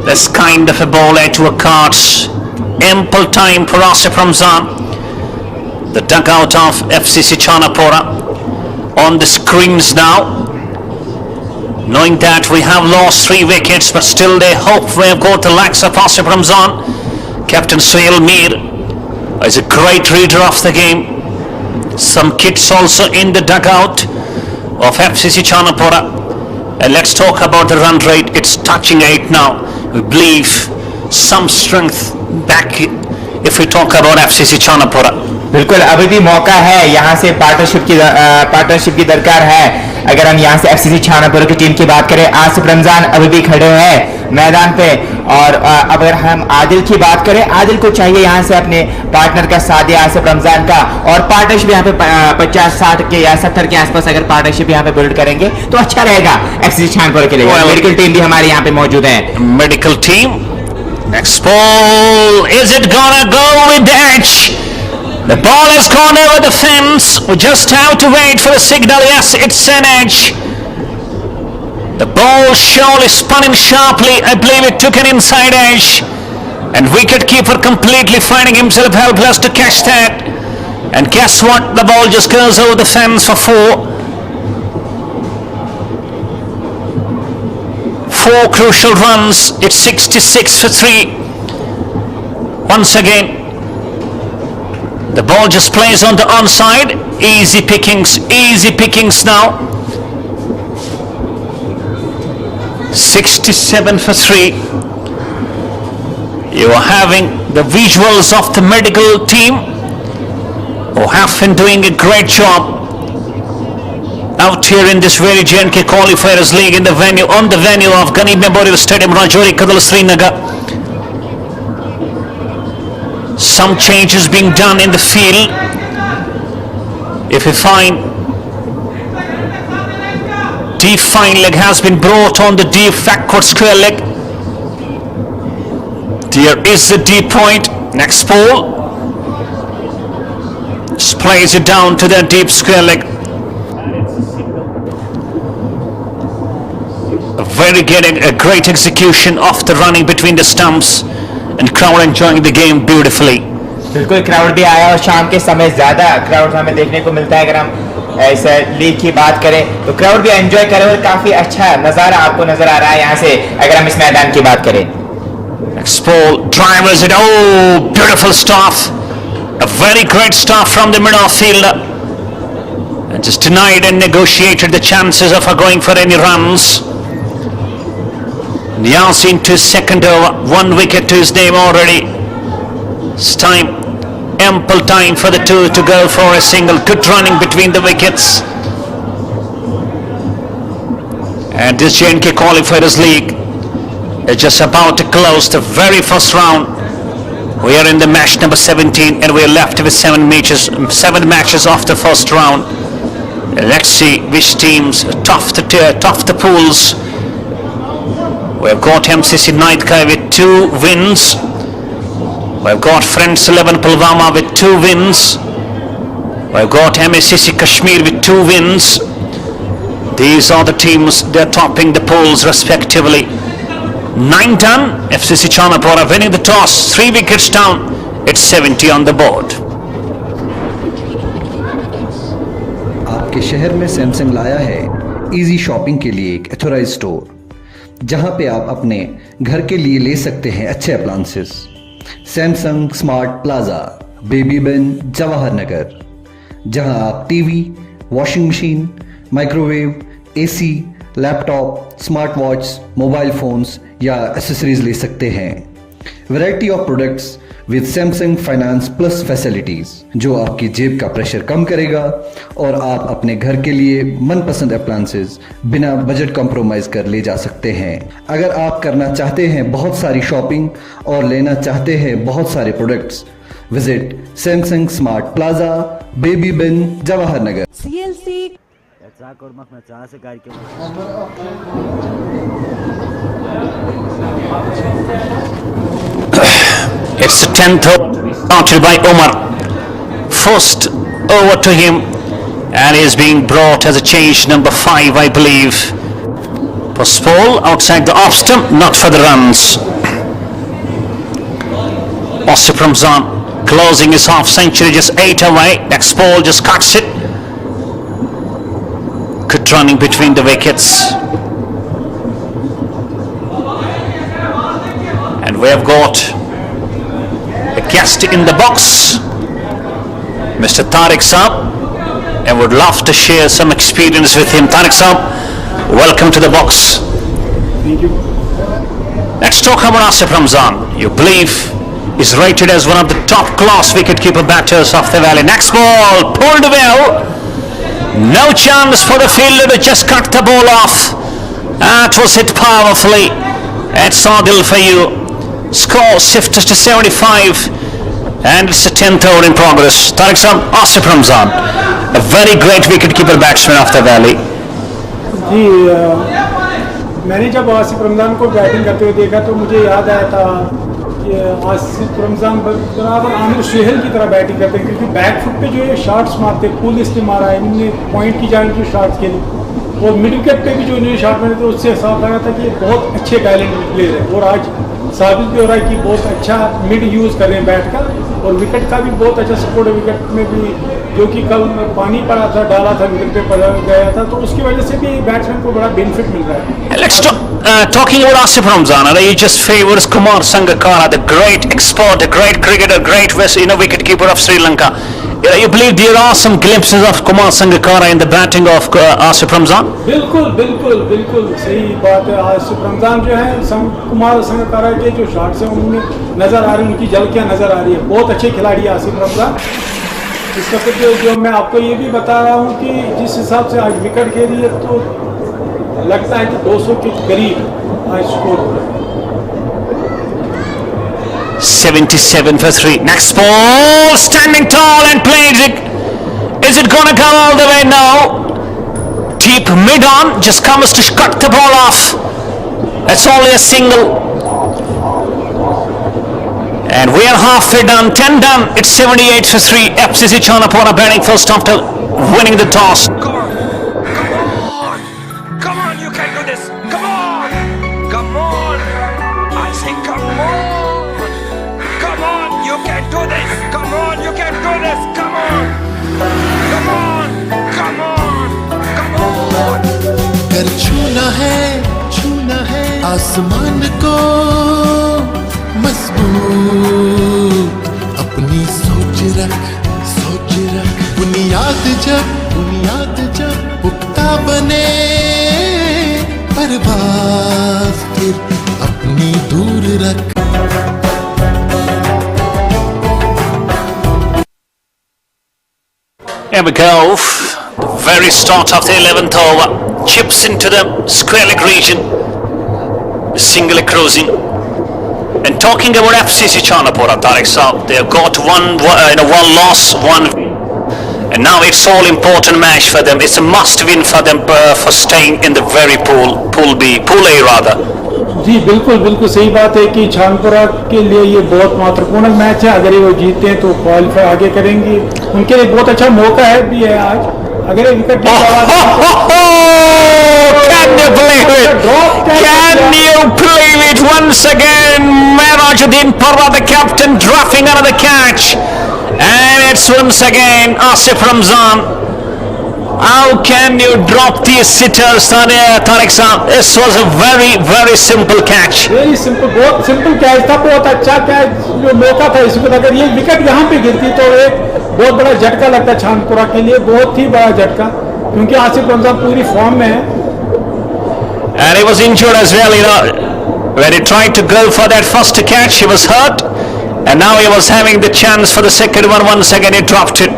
this kind of a ball into a cards. Ample time for Asif Ramzan. The dugout of FCC Chanapora on the screens now, knowing that we have lost 3 wickets, but still they hope we have got the likes of Asif Ramzan. Captain Suhail Mir is a great reader of the game. Some kids also in the dugout of FCC Chanapora. And let's talk about the run rate. It's touching 8 now. We believe some strength back if we talk about FCC Chanapora. बिल्कुल, अभी भी मौका है, यहाँ से partnership की दरकार है। अगर हम यहाँ से एफसीसी छानापुर की टीम की बात करें, आसिफ रमजान अभी भी खड़े हैं मैदान पे। और अगर हम आदिल की बात करें, आदिल को चाहिए यहाँ से अपने पार्टनर का साथ दिया आसिफ रमजान का, और पार्टनरशिप यहाँ पे 50-60 के या 70 के आसपास अगर पार्टनरशिप यहाँ पे बिल्ड करेंगे तो अच्छा रहेगा एफसीसी छानापुर के लिए। मेडिकल टीम भी हमारे यहाँ पे मौजूद है। Medical team, next ball, is it gonna go with the edge? The ball has gone over the fence. We just have to wait for the signal. Yes, it's an edge. The ball surely spun in sharply. I believe it took an inside edge, and wicketkeeper completely finding himself helpless to catch that. And guess what? The ball just goes over the fence for 4. 4 crucial runs. It's 66 for 3. Once again, the ball just plays on the onside. Easy pickings now. 67 for 3. You are having the visuals of the medical team who have been doing a great job out here in this very J&K Qualifiers League in the venue, on the venue of Ghani Memorial Stadium, Rajouri Kadal, Srinagar. Some changes being done in the field. If we find deep fine leg has been brought on the deep backward square leg. There is the deep point. Next ball. Just plays it down to the deep square leg. A great execution of the running between the stumps, and crowd enjoying the game beautifully. बिल्कुल, crowd भी आया और शाम के समय ज्यादा crowd हमें देखने को मिलता है। अगर हम ऐसे लीग की बात करें तो क्राउड भी एंजॉय करे और काफी अच्छा नजारा आपको नजर आ रहा है यहाँ से, अगर हम इस मैदान की बात करें। Next ball, drivers it. Oh, beautiful stuff. A very great stuff from the middle fielder. And just denied and negotiated the chances of going for any runs. Yasin to second over, 1 wicket to his name already. It's time, ample time for the 2 to go for a single. Good running between the wickets. And this J&K Qualifiers League is just about to close the very first round. We are in the match number 17 and we are left with 7 matches of the first round. Let's see which teams top the pools. We've got MCC Naitka with 2 wins. We've got Friends 11 Pulwama with 2 wins. We've got MSCC Kashmir with 2 wins. These are the teams, they're topping the polls respectively. 9 done. FCC Chanapora winning the toss, 3 wickets down. It's 70 on the board. आपके शहर में Samsung लाया है easy shopping के लिए एक authorised store, जहां पे आप अपने घर के लिए ले सकते हैं अच्छे अप्लायंसेस। सैमसंग स्मार्ट प्लाजा, बेबी बेन, जवाहर नगर, जहां आप TV, washing machine, microwave, AC, laptop, smart watch, mobile phones या एसेसरीज ले सकते हैं। Variety of products with Samsung finance plus facilities, जो आपकी जेब का प्रेशर कम करेगा और आप अपने घर के लिए मनपसंद अप्लायंसेस बिना बजट कॉम्प्रोमाइज कर ले जा सकते हैं। अगर आप करना चाहते हैं बहुत सारी शॉपिंग और लेना चाहते हैं बहुत सारे products, visit Samsung smart plaza, baby bin, Jawahar Nagar. CLC It's the 10th over started by Omar. First over to him, and he is being brought as a change number 5, I believe. Paul outside the off stump, not for the runs. Asif Ramzan closing his half century, just 8 away. Next ball just cuts it. Good running between the wickets. And we have got a guest in the box, Mr. Tariq Saab, and would love to share some experience with him. Tariq Saab, welcome to the box. Thank you. Let's talk about Asif Ramzan. You believe he's rated as one of the top class wicketkeeper batters of the valley. Next ball pulled well. No chance for the fielder to just cut the ball off. That was hit powerfully. It's Adil for you. Score shifts to 75, and it's the 10th over in progress. Tariq Saab, Asif Ramzan, a very great wicketkeeper batsman of the valley. जी मैंने जब आसिफ रमज़ान को batting करते हुए देखा तो मुझे याद आया था कि आसिफ रमज़ान बराबर आमिर सुहेल की तरह बैटिंग करते हैं, क्योंकि बैक फुट पे जो ये शॉट्स मारते पुल इस्तेमाल है, इन्होंने पॉइंट की जान की शॉट्स खेली और मिड विकेट पे भी जो इन्होंने शॉट मारे थे उससे साफ लगा था कि ये बहुत अच्छे टैलेंटेड प्लेयर है और आज साबित भी हो रहा है कि बहुत अच्छा मिड यूज़ कर रहे हैं बैट का और विकेट का भी बहुत अच्छा सपोर्ट है। विकेट में भी जो कि कल पानी पड़ा था, डाला था, विकेट पे पड़ा गया था, तो उसकी वजह से भी बैट्समैन को बड़ा बेनिफिट मिल रहा है। Let's talking about Asif Ramzan, he just favors Kumar Sangakkara, the great expert, the great cricketer, great wicketkeeper of Sri Lanka. You believe there are some glimpses of Kumar Sangakkara in the batting of Asif Ramzan? बिल्कुल बिल्कुल बिल्कुल सही बात है। आसिफ रमज़ान जो है कुमार संगकारा के जो शॉट्स हैं उनमें नज़र आ रही हैं, उनकी झलकियाँ नज़र आ रही है। बहुत अच्छे खिलाड़ी है आसिफ रमज़ान। इस वक्त जो मैं आपको ये भी बता रहा हूँ कि जिस हिसाब से आज विकेट खेली है तो लगता है कि 200 के करीब आज स्कोर हो रहा है। 77 for 3. Next ball, standing tall and plays it. Is it gonna come all the way now? Deep mid on, just comes to cut the ball off. That's only a single. And we are halfway done, 10 done. It's 78 for 3. FCC Chanapora batting first after winning the toss. Come on! Come on, you can do this! Come on! Come on! I say come on! Come on, you can do this! Come on, you can do this! Come on! Come on! Come on! Come on! कर छूना है आसमान को मजबूत, अपनी सोच रख बुनियाद जब पुख्ता बने, परवाज़ फिर अपनी दूर रख। Here we go, the very start of the 11th over, chips into the square leg region, singly cruising. And talking about FCC Chanapora, Tariq Saab, they have got one loss, one win. And now it's all important match for them. It's a must win for them for staying in the very pool A rather. जी बिल्कुल सही बात है कि छानपुरा के लिए ये बहुत महत्वपूर्ण मैच है। अगर ये वो जीतते हैं तो क्वालिफाई आगे करेंगे, उनके लिए बहुत अच्छा मौका है भी है आज। अगर ये wicket Can you believe it once again? Merajuddin Parwa, the captain, drafting another catch, and it's once again Asif Ramzan. How can you drop these sitters, Tariq Saab? This was a very simple catch. Very simple, बहुत simple catch था, बहुत अच्छा catch जो मौका था इसमें। अगर ये विकेट यहाँ पे गिरती तो एक बहुत बड़ा झटका लगता छानपुरा के लिए, बहुत ही बड़ा झटका, क्योंकि आसिफ रमजान पूरी फॉर्म में है। And he was injured as well, when he tried to go for that first catch, he was hurt. And now he was having the chance for the second one. Once again he dropped it.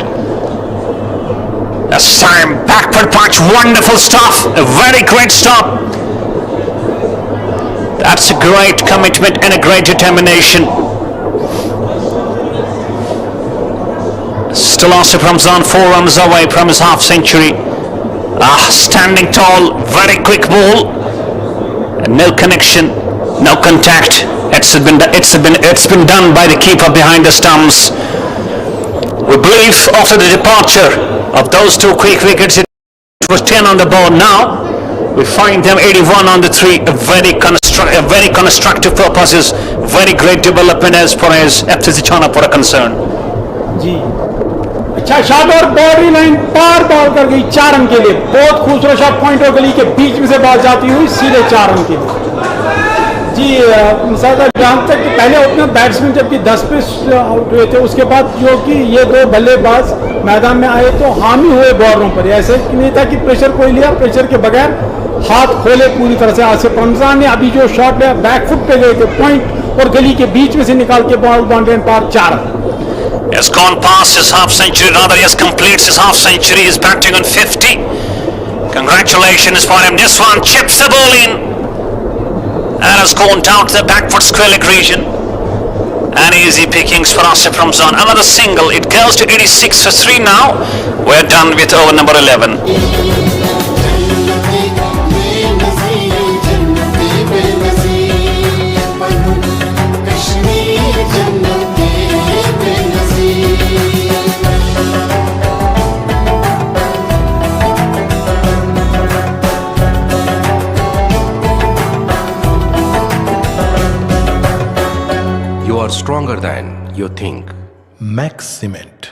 This time backward punch, wonderful stuff, a very great stop. That's a great commitment and a great determination. Still Asif Ramzan 4 runs away from his half century. Standing tall, very quick ball, and no connection, no contact. It's been done by the keeper behind the stumps. We believe after the departure of those two quick wickets, it was 10 on the board. Now we find them 81 on the 3. A very constructive purposes, very great development as far as FCC Chanapora concerned. जी अच्छा shot और boundary line पार ball कर गई 4 run के लिए. बहुत खूबसूरत shot, point और गली के बीच में से बॉल जाती हुई सीधे 4 रन के लिए. जी जहाँ तक पहले ओपनर बैट्समैन जबकि 10 पे आउट हुए थे, उसके बाद जो कि ये 2 बल्लेबाज मैदान में आए तो हामी हुए बॉलरों पर. ऐसे नहीं था कि प्रेशर कोई लिया, प्रेशर के बगैर हाथ खोले पूरी तरह से. आसिफ रमजान ने अभी जो शॉट लिया बैक फुट पे गए थे, पॉइंट और गली के बीच में से निकाल के बॉल बाउंड्री पार 4 run. Has gone past his half century, rather he has completed his half century. He's batting on 50. Congratulations for him. This one chips the ball in and has gone down to the backward square leg region. And easy pickings for Asif Ramzan. Another single. It goes to 86 for 3 now. We're done with over number 11. Stronger than you think. Max cement.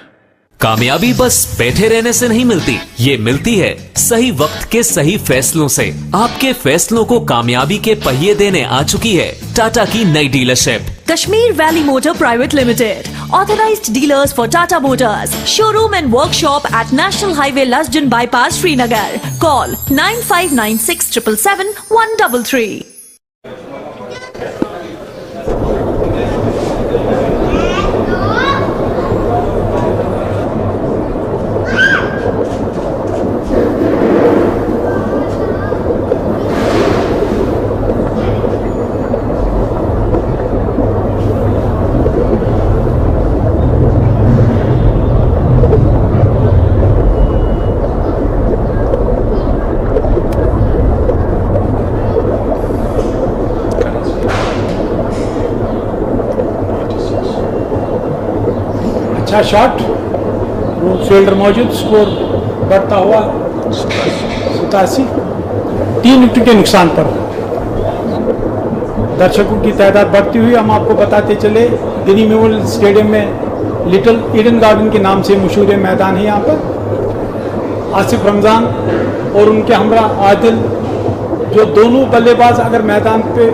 कामयाबी बस बैठे रहने से नहीं मिलती, ये मिलती है सही वक्त के सही फैसलों से। आपके फैसलों को कामयाबी के पहिए देने आ चुकी है टाटा की नई dealership Kashmir Valley Motor Private Limited, authorized dealers for Tata Motors, showroom and workshop at National Highway Lasjan Bypass, Srinagar. Call 9596 777 133. अच्छा शॉट, फील्डर मौजूद, स्कोर बढ़ता हुआ 87, 3 विकेट के नुकसान पर। दर्शकों की तादाद बढ़ती हुई हम आपको बताते चले, दिल्ली मेमोरियल स्टेडियम में लिटिल ईडन गार्डन के नाम से मशहूर मैदान है। यहाँ पर आसिफ रमज़ान और उनके हमरा आदिल, जो दोनों बल्लेबाज अगर मैदान पे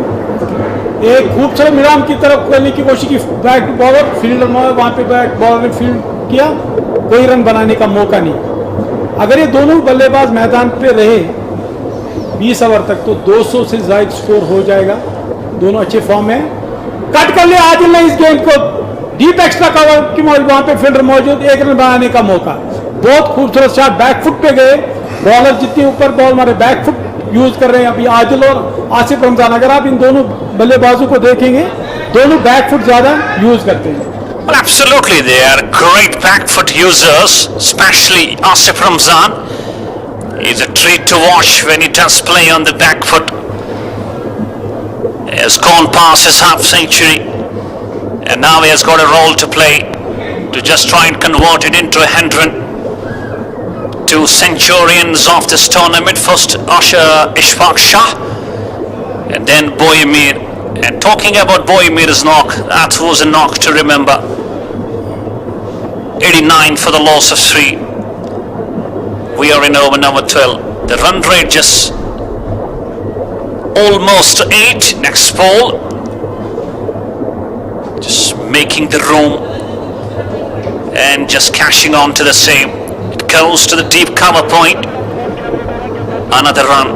एक खूबसूरत मिराम की तरफ करने की कोशिश की, बैक बॉलर फील्डर वहाँ पे बैक बॉलर ने फील्ड किया, कोई रन बनाने का मौका नहीं। अगर ये दोनों बल्लेबाज मैदान पे रहे 20 ओवर तक तो 200 से ज़ायद स्कोर हो जाएगा। दोनों अच्छे फॉर्म में, कट कर लिया आदिल ने इस गेंद को, डीप एक्स्ट्रा कवर की वहाँ पे फील्डर मौजूद, 1 रन बनाने का मौका। बहुत खूबसूरत शॉट, बैक फुट पे गए, बॉलर जितनी ऊपर बॉल मारे बैक फुट यूज कर रहे हैं अभी आदिल और आसिफ रमजान। अगर आप इन दोनों बल्लेबाजों को देखेंगे, दोनों बैक फुट ज्यादा यूज करते हैं। Well, absolutely, they are great back foot users, especially Asif Ramzan. He's a treat to watch when he does play on the back foot. He has gone past his half century, and now he has got a role to play to just try and convert it into a 100. 2 centurions of this tournament, first Ishfaq Shah and then Boyemir. And talking about Boyemir's knock, that was a knock to remember. 89 for the loss of 3. We are in over number 12. The run rate just almost 8. Next ball, just making the room and just cashing on to the same. Goes to the deep cover point. Another run.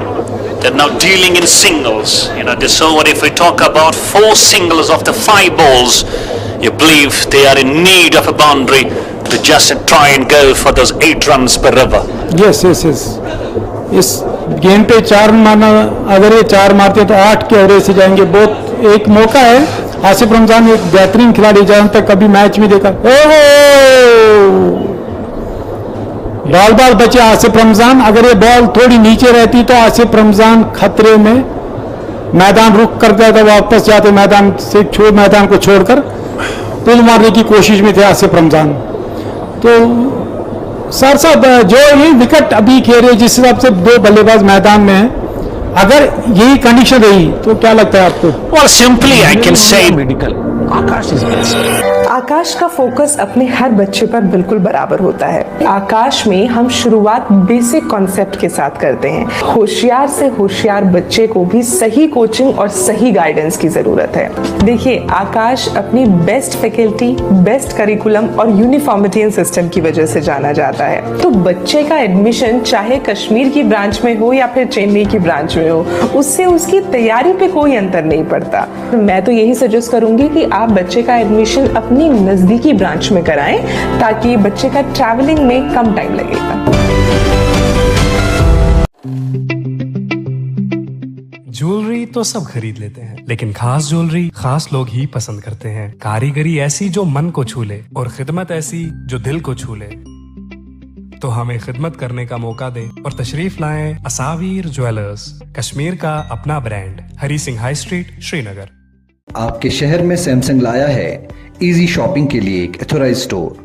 They're now dealing in singles. You know, this over, if we talk about 4 singles of the 5 balls, You believe they are in need of a boundary to just try and go for those 8 runs per over. Yes yes yes इस गेंद पे 4 run मारना, अगर ये 4 मारते तो 8 के average से जाएंगे। बहुत एक मौका है। आसिफ रमजान एक बेहतरीन खिलाड़ी, जहां तक कभी मैच में देखा। बॉल बाल बचे आसिफ रमजान। अगर ये बॉल थोड़ी नीचे रहती तो आसिफ रमजान खतरे में, मैदान रुक करता था, वापस जाते मैदान से मैदान को छोड़कर पुल मारने की कोशिश में थे आसिफ रमजान। तो सर साहब जो ये विकेट अभी खेल जिस हिसाब से 2 बल्लेबाज मैदान में हैं, अगर यही कंडीशन रही तो क्या लगता है आपको? Well, simply I can say आकाश का फोकस अपने हर बच्चे पर बिल्कुल बराबर होता है। आकाश में हम शुरुआत बेसिक कॉन्सेप्ट के साथ करते हैं। होशियार से होशियार बच्चे को भी सही कोचिंग और सही गाइडेंस की जरूरत है। देखिए, आकाश अपनी बेस्ट फैकल्टी, बेस्ट करिकुलम और यूनिफॉर्मिटी सिस्टम की वजह से जाना जाता है। तो बच्चे का एडमिशन चाहे कश्मीर की ब्रांच में हो या फिर चेन्नई की ब्रांच में हो, उससे उसकी तैयारी पे कोई अंतर नहीं पड़ता। मैं तो यही सजेस्ट करूंगी कि आप बच्चे का एडमिशन अपनी नजदीकी ब्रांच में कराएं, ताकि बच्चे का ट्रैवलिंग में कम टाइम लगेगा। ज्वेलरी तो सब खरीद लेते हैं, लेकिन खास ज्वेलरी खास लोग ही पसंद करते हैं। कारीगरी ऐसी जो मन को छू ले और खिदमत ऐसी जो दिल को छू ले। तो हमें खिदमत करने का मौका दें और तशरीफ लाएं असावीर ज्वेलर्स, कश्मीर का अपना brand, Hari Singh high street, Srinagar. आपके शहर में सैमसंग लाया है इजी शॉपिंग के लिए एक एथोराइज स्टोर,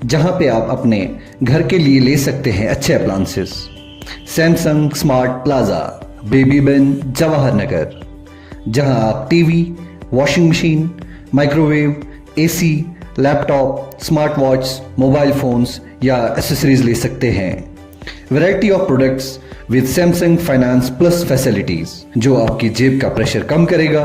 जहां पे आप अपने घर के लिए ले सकते हैं अच्छे appliances. Samsung smart plaza, baby बिन, जवाहर नगर, जहां आप TV, washing machine, microwave, AC, laptop, smart watch, mobile phones या एसेसरीज ले सकते हैं। Variety of products with Samsung finance plus facilities, जो आपकी जेब का प्रेशर कम करेगा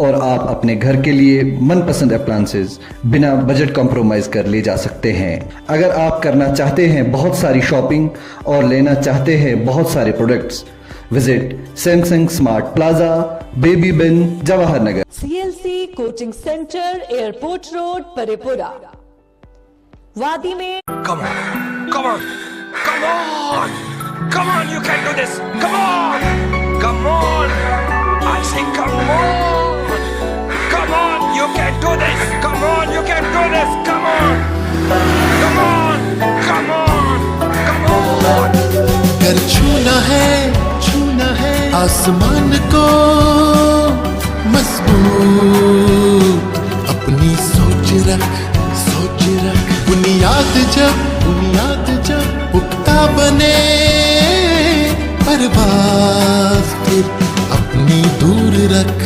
और आप अपने घर के लिए मनपसंद अप्लायंसेस बिना बजट कॉम्प्रोमाइज कर ले जा सकते हैं। अगर आप करना चाहते हैं बहुत सारी शॉपिंग और लेना चाहते हैं बहुत सारे products, visit Samsung smart plaza, baby बिन, Jawahar Nagar. CLC coaching centre, airport road, Parepura. वादी में Come on, come on, come on, come on, you can do this. Come on, come on. I say come on, come on, you can do this. Come on, you can do this. Come on, come on, come on, come on. कर छूना है आसमान को मजबूत, अपनी सोच रख बुनियाद जब पुख्ता बने, परवाज़ फिर अपनी दूर रख।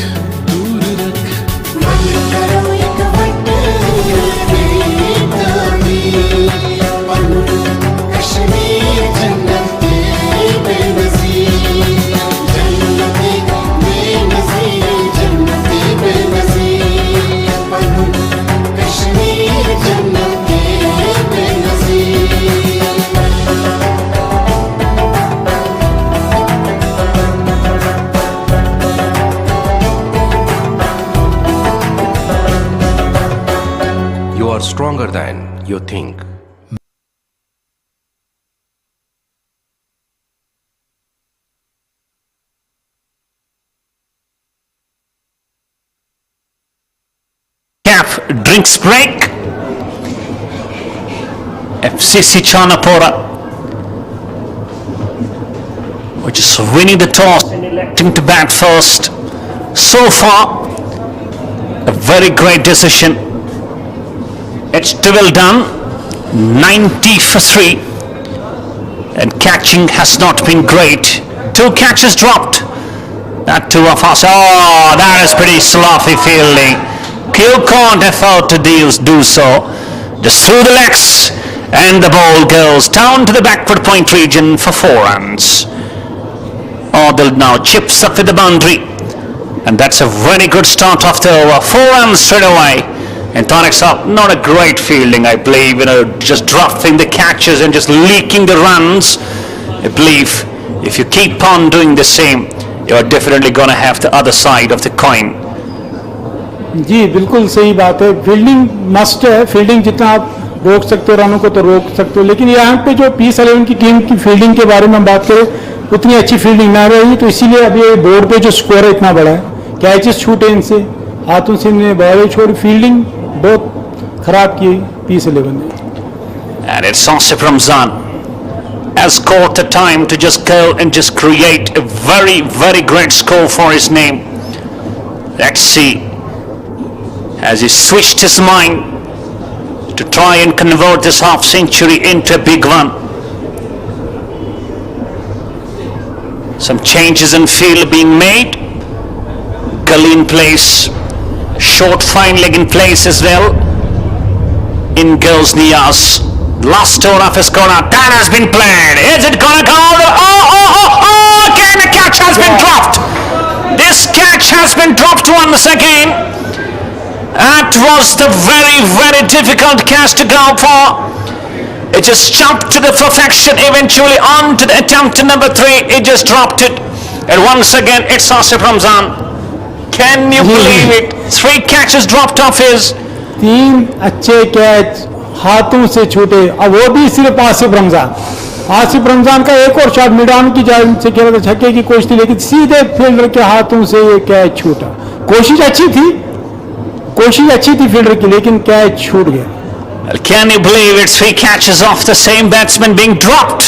You are stronger than you think. Drinks break. FCC Chanapora, which is winning the toss and electing to bat first. So far, a very great decision. It's well done. 90 for 3, and catching has not been great. 2 catches dropped. That 2 of us. Oh, that is pretty sloppy fielding. You can't afford to do so. Just through the legs, and the ball goes down to the backward point region for 4 runs. Adil now chips up with the boundary, and that's a very good start of the over. 4 runs straight away. And Tonic's up, not a great fielding, I believe, just dropping the catches and just leaking the runs. I believe if you keep on doing the same, you're definitely going to have the other side of the coin. जी बिल्कुल सही बात है, fielding must है, fielding जितना आप रोक सकते हो रनों को तो रोक सकते हो, लेकिन यहाँ पे जो पीस 11 की टीम की फील्डिंग के बारे में हम बात करें उतनी अच्छी फील्डिंग ना रही, तो इसीलिए अभी बोर्ड पे जो स्कोर है इतना बड़ा है, कैचेस छूटे इनसे, हाथों से इन्हें बॉल छोड़, फील्डिंग बहुत खराब की पीस 11 ने. And it's Asif Ramzan has caught the time to just go and just create a very, very great score for his name. Let's see, has he switched his mind to try and convert this half century into a big one. Some changes in field being made. Gully in place, short fine leg in place as well. In goes Niaz. Last over of his corner, that has been played. Is it gonna go? Oh, again the catch has been dropped. This catch has been dropped once again. That was the very, very difficult catch to go for. It just jumped to the perfection, eventually on to the attempt to number 3, it just dropped it. And once again, it's Asif Ramzan. Can you believe it? 3 catches dropped off his. 3 अच्छे catch हाथों से छूटे, अब वो भी सिर्फ आसिफ रमजान. आसिफ रमजान का एक और शॉट मिड ऑन की जान से खेला था, छक्के की कोशिश थी, लेकिन सीधे फील्डर के हाथों से ये कैच छूटा. कोशिश अच्छी थी फील्डर की, लेकिन कैच छूट गया. Well, can you believe it? 3 catches off the same batsman being dropped.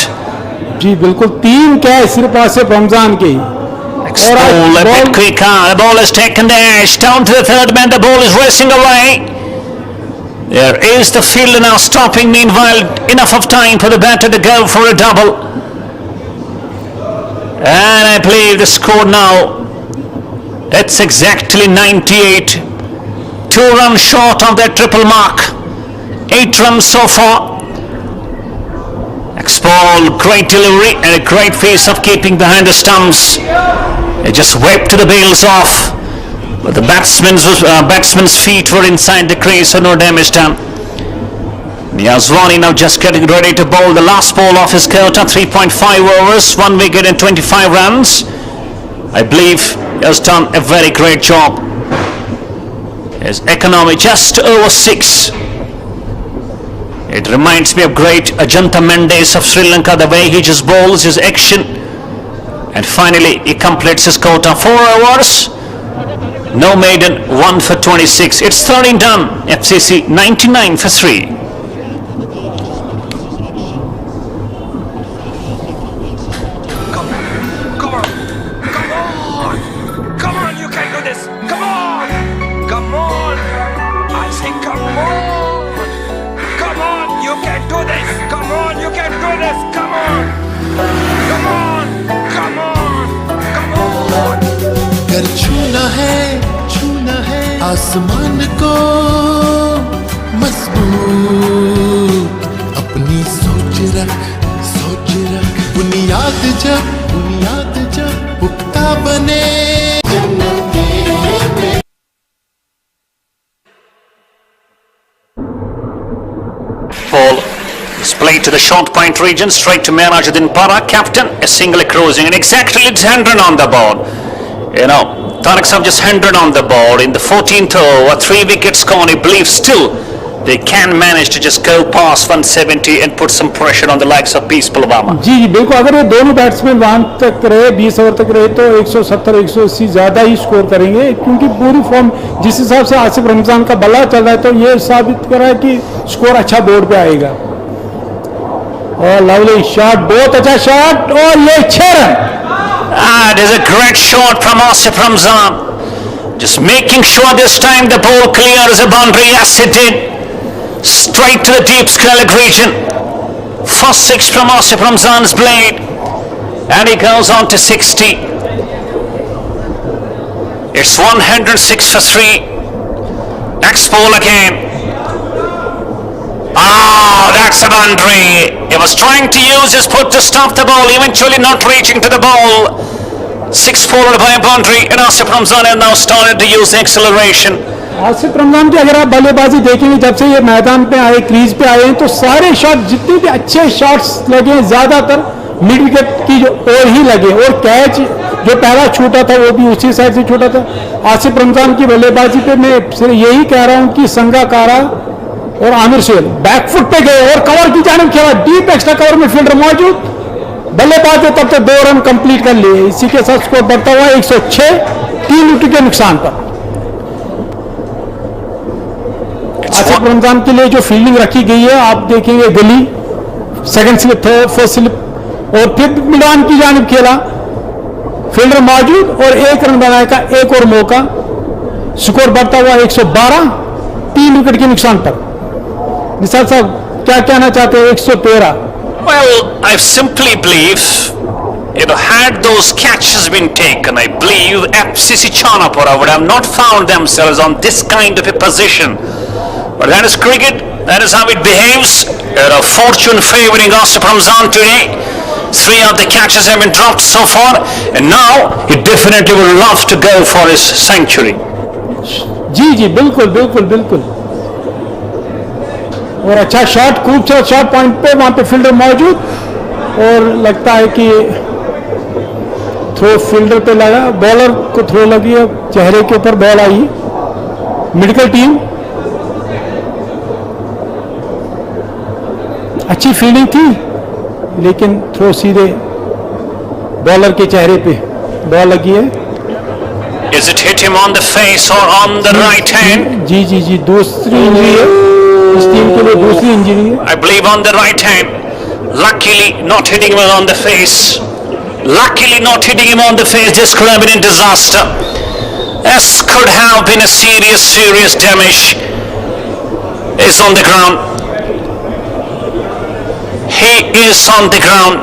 जी बिल्कुल, 3 कैच सिर्फ आसिफ रमजान के. Ball a bit quicker. The ball is taken there. Down to the third man. The ball is racing away. There is the fielder now stopping. Meanwhile, enough of time for the batter to go for a double. And I believe the score now, it's exactly 98. 2 runs short of that triple mark. 8 runs so far. X-ball, great delivery and a great piece of keeping behind the stumps. It just whipped the bails off, but the batsman's feet were inside the crease, so no damage done. Niyazwani now just getting ready to bowl the last ball of his quota, 3.5 overs, 1 wicket and 25 runs. I believe he has done a very great job. His economy just over 6. It reminds me of great Ajanta Mendes of Sri Lanka, the way he just bowls his action. And finally, he completes his quota, 4 overs, no maiden, 1 for 26. It's 13 done. FCC 99 for 3. Come on, you can do this. Come on. I say come on, you can do this. Come on, you can do this. Come on. कर छूना है आसमान को मजबूत, अपनी सोच रख बुनियाद जब पुख्ता बने. Ball is played to the short point region, straight to Merajuddin Para, captain, a single cruising, and exactly it's 100 on the board. You know, Tariq Sahab just 100 on the board in the 14th over, 3 wickets gone. He believes still they can manage to just go past 170 and put some pressure on the likes of Peace Pulwama. जी बिल्कुल, अगर ये दोनों batsman वहां तक रहे, 20 over तक रहे, तो 170-180 ज्यादा ही स्कोर करेंगे, क्योंकि पूरी फॉर्म जिस हिसाब से आसिफ रमजान का बल्ला चल रहा है, तो ये साबित कर रहा है कि स्कोर अच्छा बोर्ड पे आएगा. और लवली शॉट, बहुत अच्छा शॉट, और ये 6 run. It is a great shot from Asif Ramzan. Just making sure this time the ball clears a boundary. Yes, it did. Straight to the deep square region. First 6 from Asif Ramzan's blade. And he goes on to 60. It's 106 for 3. Next ball again. That's a boundary. He was trying to use his foot to stop the ball, eventually not reaching to the ball. 6 followed by a boundary, and Asif Ramzan has now started to use the acceleration. Asif Ramzan की अगर आप बल्लेबाजी देखेंगे, जब से ये मैदान पे आए, क्रीज पे आए हैं, तो सारे शॉट, जितने भी अच्छे शॉट्स लगे, ज्यादातर मिड विकेट की ओर ही लगे, और कैच जो पहला छूटा था वो भी उसी साइड से छूटा था। आसिफ रमजान की बल्लेबाजी पे मैं सिर्फ यही कह रहा हूं कि संगाकारा और आमिर शेर बैकफुट पे गए और कवर की जानिब खेला, डीप एक्स्ट्रा कवर में फील्डर मौजूद, बल्लेबाज ने तब तक 2 रन कंप्लीट कर लिए। इसी के साथ स्कोर बढ़ता हुआ 106, 3 विकेट के नुकसान पर। आसिफ रमजान के लिए जो फील्डिंग रखी गई है आप देखेंगे, गली second slip, third, fourth slip और फिर मिडान की जानिब खेला, फील्डर मौजूद और 1 रन बनाने का एक और मौका। स्कोर बढ़ता हुआ 112, 3 विकेट के नुकसान पर। निसार साहब क्या कहना चाहते हैं? 113। Well, I simply believe, had those catches been taken, I believe FCC Chanapora would have not found themselves on this kind of a position. But that is cricket, that is how it behaves. Fortune favoring Asif Ramzan today. 3 of the catches have been dropped so far, and now he definitely would love to go for his century. जी जी बिल्कुल बिल्कुल बिल्कुल। और अच्छा shot, खूबसूरत shot point पे, वहां पे fielder मौजूद और लगता है कि थ्रो फील्डर पे लगा, बॉलर को थ्रो लगी है, चेहरे के ऊपर बॉल आई। मेडिकल टीम अच्छी फील्डिंग थी लेकिन थ्रो सीधे बॉलर के चेहरे पे बॉल लगी है। Is it hit him on the face or on the right hand? जी जी जी, दूसरी इंजरी है इस टीम के लिए, दूसरी इंजरी है। I believe on the right hand. Luckily not hitting him on the face. Luckily not hitting him on the face. This could have been a disaster. This could have been a serious damage. Is on the ground. He is on the ground.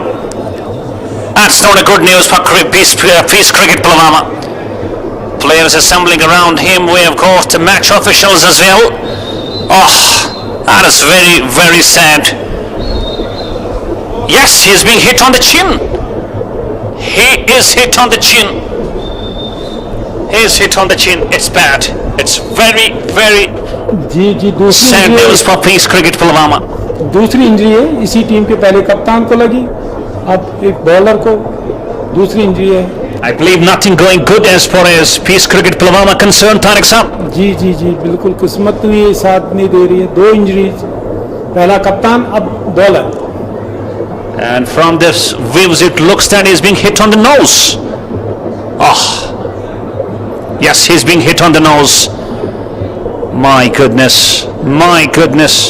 That's not a good news for Peace Cricket Pulwama. Players assembling around him. We have got the match officials as well. Oh, that is very sad. Yes, he is being hit on the chin. He is hit on the chin. He is hit on the chin. It's bad. It's very sad news for Peace Cricket Pulwama. दूसरी injury है इसी team के पहले कप्तान को लगी, अब एक बॉलर को दूसरी इंजरी है। I believe nothing going good as far as Peace Cricket Pulwama concerned, Tariq Saab. जी जी जी बिल्कुल, किस्मत भी साथ नहीं दे रही है। 2 इंजरीज, पहला कप्तान अब bowler. And from this views it looks that he's being hit on the nose. Oh, yes, he's being hit on the nose. My goodness, my goodness.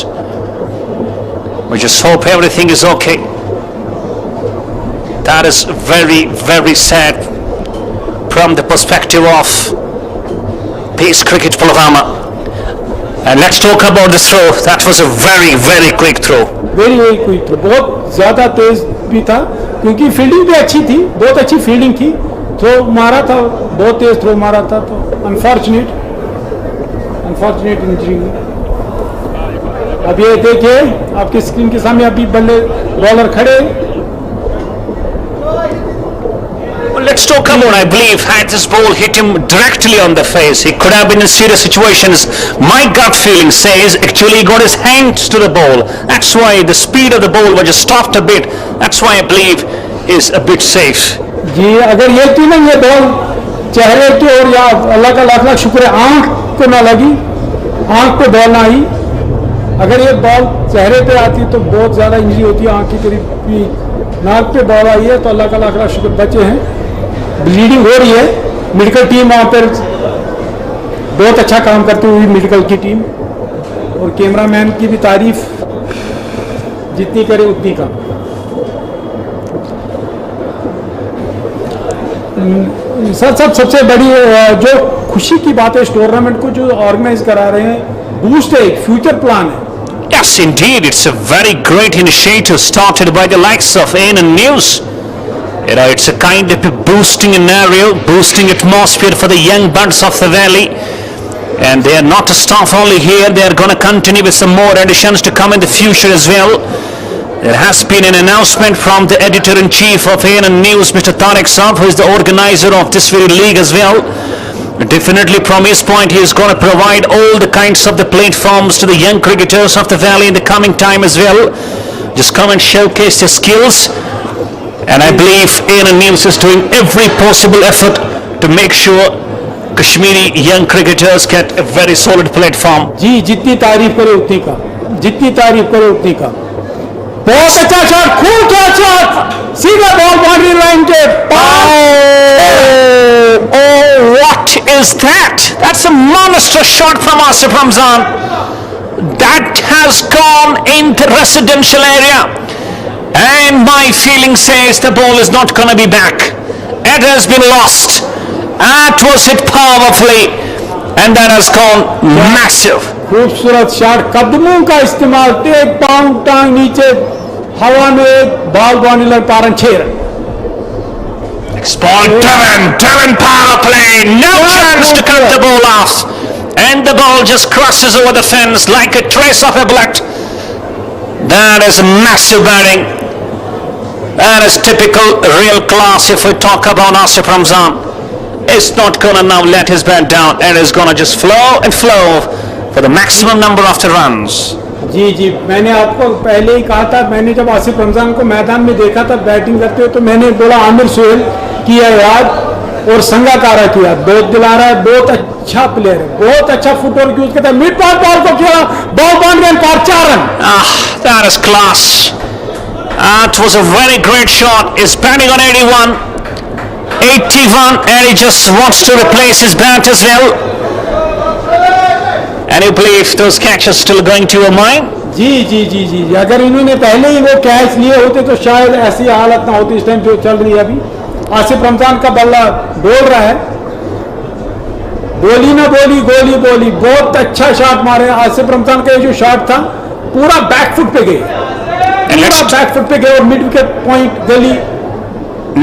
We just hope everything is okay. That is very sad from the perspective of Peace Cricket Pulwama. And let's talk about the throw. That was a very quick throw. Very quick throw. बहुत ज्यादा तेज भी था क्योंकि fielding भी अच्छी थी, बहुत अच्छी फील्डिंग थी। थ्रो मारा था, बहुत तेज थ्रो मारा था, तो अनफॉर्चुनेट इंजरी। अब ये देखिए आपकी स्क्रीन के सामने अभी बॉलर खड़े। Well, let's talk about, I believe, had this ball hit him directly on the face, he could have been in serious situations. My gut feeling says actually he got his hands to the ball. That's why the speed of the ball was just stopped a bit. That's why I believe is a bit safe. जी अगर ये थी ना, ये ball चेहरे की और या अल्लाह का लाख शुक्र है आंख को ना लगी, आंख पे बॉल ना आई। अगर ये बॉल चेहरे पे आती तो बहुत ज्यादा इंजरी होती है, आंख की करीब भी। नाक पे बॉल आई है तो अल्लाह का लाख शुक्र बचे हैं। ब्लीडिंग हो रही है, मेडिकल टीम वहाँ पर बहुत अच्छा काम करती हुई, मेडिकल की टीम और कैमरामैन की भी तारीफ जितनी करे उतनी कम। सर सबसे बड़ी जो खुशी की बात है इस टूर्नामेंट को जो ऑर्गेनाइज करा रहे हैं, बूस्ट है, एक फ्यूचर प्लान है। Yes, indeed, it's a very great initiative started by the likes of ANN News. It's a kind of a boosting scenario, boosting atmosphere for the young buds of the valley. And they are not a staff only here, they are going to continue with some more additions to come in the future as well. There has been an announcement from the editor-in-chief of ANN News, Mr. Tariq Saab, who is the organizer of this very league as well. Definitely from his point, he is going to provide all the kinds of the platforms to the young cricketers of the valley in the coming time as well. Just come and showcase their skills. And I believe A&N News is doing every possible effort to make sure Kashmiri young cricketers get a very solid platform. जी जितनी तारीफ करे उतनी का, जितनी तारीफ करे उतनी का। बहुत अच्छा शॉट, खूब अच्छा शॉट, सीधा बॉल बाउंड्री लाइन के Oh, what is that? That's a monster shot from Asif Ramzan. That has gone into residential area. And my feeling says the ball is not going to be back. It has been lost. That was hit powerfully. And that has gone massive. खूबसूरत shot, कदमों का इस्तेमाल, एक पांव टांग नीचे हवा में बॉल बाउंड्री लाइन पारन 6 run. Next ball, Devon power play, no chance to cut the ball off, and the ball just crosses over the fence like a trace of a bullet. That is massive batting. That is typical real class. If we talk about Asif Ramzan, it's not gonna now let his bat down, and is gonna just flow and flow for the maximum number of the runs. जी जी, मैंने आपको पहले ही कहा था, मैंने जब आसिफ रमजान को मैदान में देखा था बैटिंग करते हुए, तो मैंने बोला आमिर सुहेल किया याद और संगाकारा किया, बहुत दिला रहा है, बहुत अच्छा प्लेयर है, बहुत अच्छा फुटवर्क यूज करता है, मिड पार बॉल को खेला, बॉल बाउंड्री एंड पार 4 run. That is class. That was a very great shot. He's batting on 81, and he just wants to replace his bat as well. And you believe those catches still going to your mind? जी जी जी जी, अगर इन्होंने पहले ही वो catch लिए होते तो शायद ऐसी हालत ना होती इस टाइम जो चल रही है अभी। आसिफ रमजान का बल्ला बोल रहा है, बोली ना बोली, गोली बोली, बहुत अच्छा शॉट मारे आसिफ रमजान का। ये जो शॉट था पूरा बैकफुट पे गए, पूरा बैकफुट पे गए और मिड विकेट पॉइंट गली।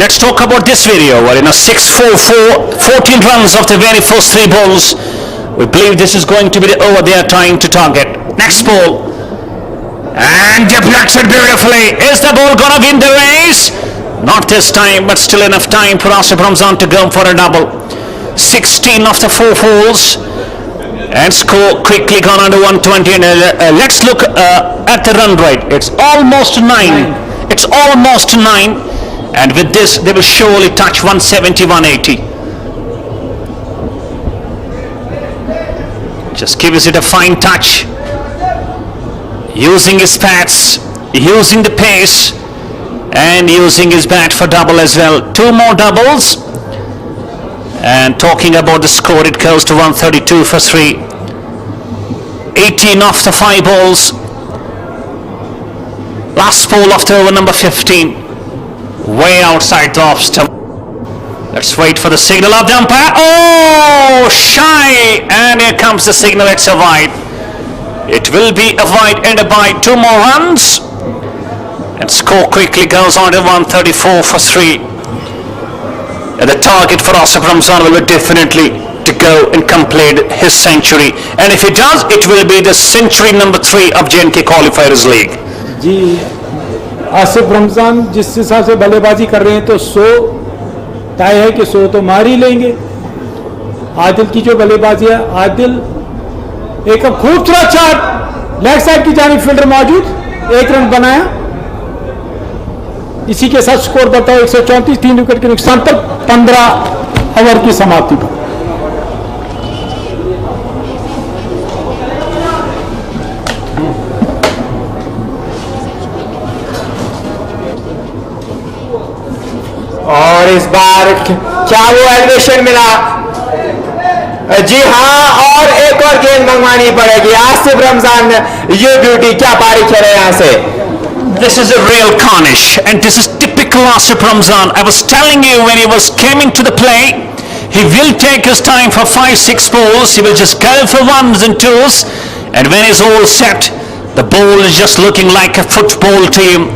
Let's talk about this video where 6-4-4, 14 runs of the very first 3 balls. We believe this is going to be the over they are trying to target. Next ball, and deflects it beautifully. Is the ball gonna win the race? Not this time, but still enough time for Asif Ramzan to go for a double. 16 of the 4 balls, and score quickly gone under 120. And let's look at the run rate. It's almost 9. It's almost 9, and with this they will surely touch 170, 180. Just gives it a fine touch, using his pads, using the pace, and using his bat for double as well. 2 more doubles, and talking about the score, it goes to 132 for 3. 18 off the 5 balls. Last ball of the over number 15, way outside the off stump. Let's wait for the signal of the umpire. Oh, shy, and here comes the signal. It's a wide. It will be a wide and a by 2 more runs, and score quickly goes on to 134 for 3. And the target for Asif Ramzan will be definitely to go and complete his century, and if he does, it will be the century number 3 of J&K Qualifiers League. जी, आसिफ रमजान जिस हिसाब से बल्लेबाजी कर रहे हैं तो 100 तय है कि 100 तो मार ही लेंगे। आदिल की जो बल्लेबाजी है, आदिल एक खूबसूरत शॉट, लेग साइड की जानिब फील्डर मौजूद, 1 रन बनाया। इसी के साथ स्कोर बताओ 134, 3 विकेट के नुकसान पर 15 ओवर की समाप्ति पर। और इस बार क्या वो एलिवेशन मिला? जी हाँ, और एक और गेंद मंगवानी पड़ेगी। आसिफ रमजान ये ब्यूटी क्या पारी खेले यहाँ से। This is a real carnage, and this is typical Asif Ramzan. I was telling you when he was coming to the play, he will take his time for 5-6 balls. He will just go for 1s and 2s, and when he's all set, the ball is just looking like a football team.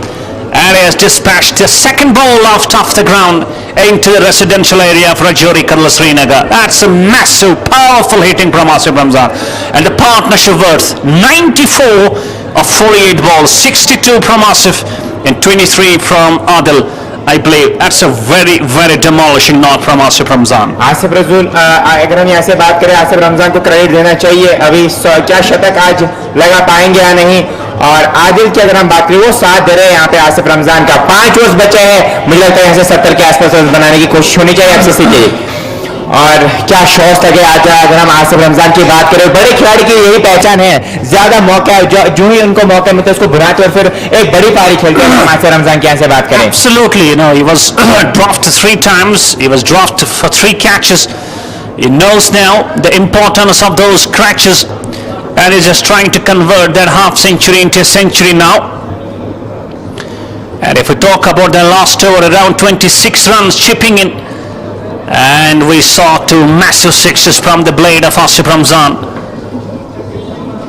And he has dispatched the second ball off the ground into the residential area of Rajouri, Srinagar. That's a massive, powerful hitting from Asif Ramzan. And the partnership worth 94 of 48 balls, 62 from Asif and 23 from Adil. I believe that's a very, very demolishing knock from Asif Ramzan. Asif रसूल, अगर हम यहाँ से बात करें, आसिफ रमजान को credit देना चाहिए। अभी क्या शतक आज लगा पाएंगे या नहीं, और आदिल की अगर हम बात करें वो साथ दे रहे हैं यहाँ पे आसिफ रमजान का। 5 ओवर्स बचे हैं, मुझे लगता है यहाँ से 70 के आसपास बनाने की कोशिश होनी चाहिए एफसीसी की। और क्या शॉट्स लगे आज, अगर हम आसिफ रमजान की बात करें, बड़े खिलाड़ी की यही पहचान है, ज्यादा मौका है, जो ही उनको मौका मिलता है उसको बुराते और फिर एक बड़ी पारी खेलते हैं। हम आसिफ रमजान की यहाँ से बात करें, Absolutely, you know, he was dropped 3 times, he was dropped for 3 catches. He knows now the importance of those catches and is just trying to convert that half century into a century now. And if we talk about the last over, around 26 runs chipping in, and we saw 2 massive sixes from the blade of Asif Ramzan.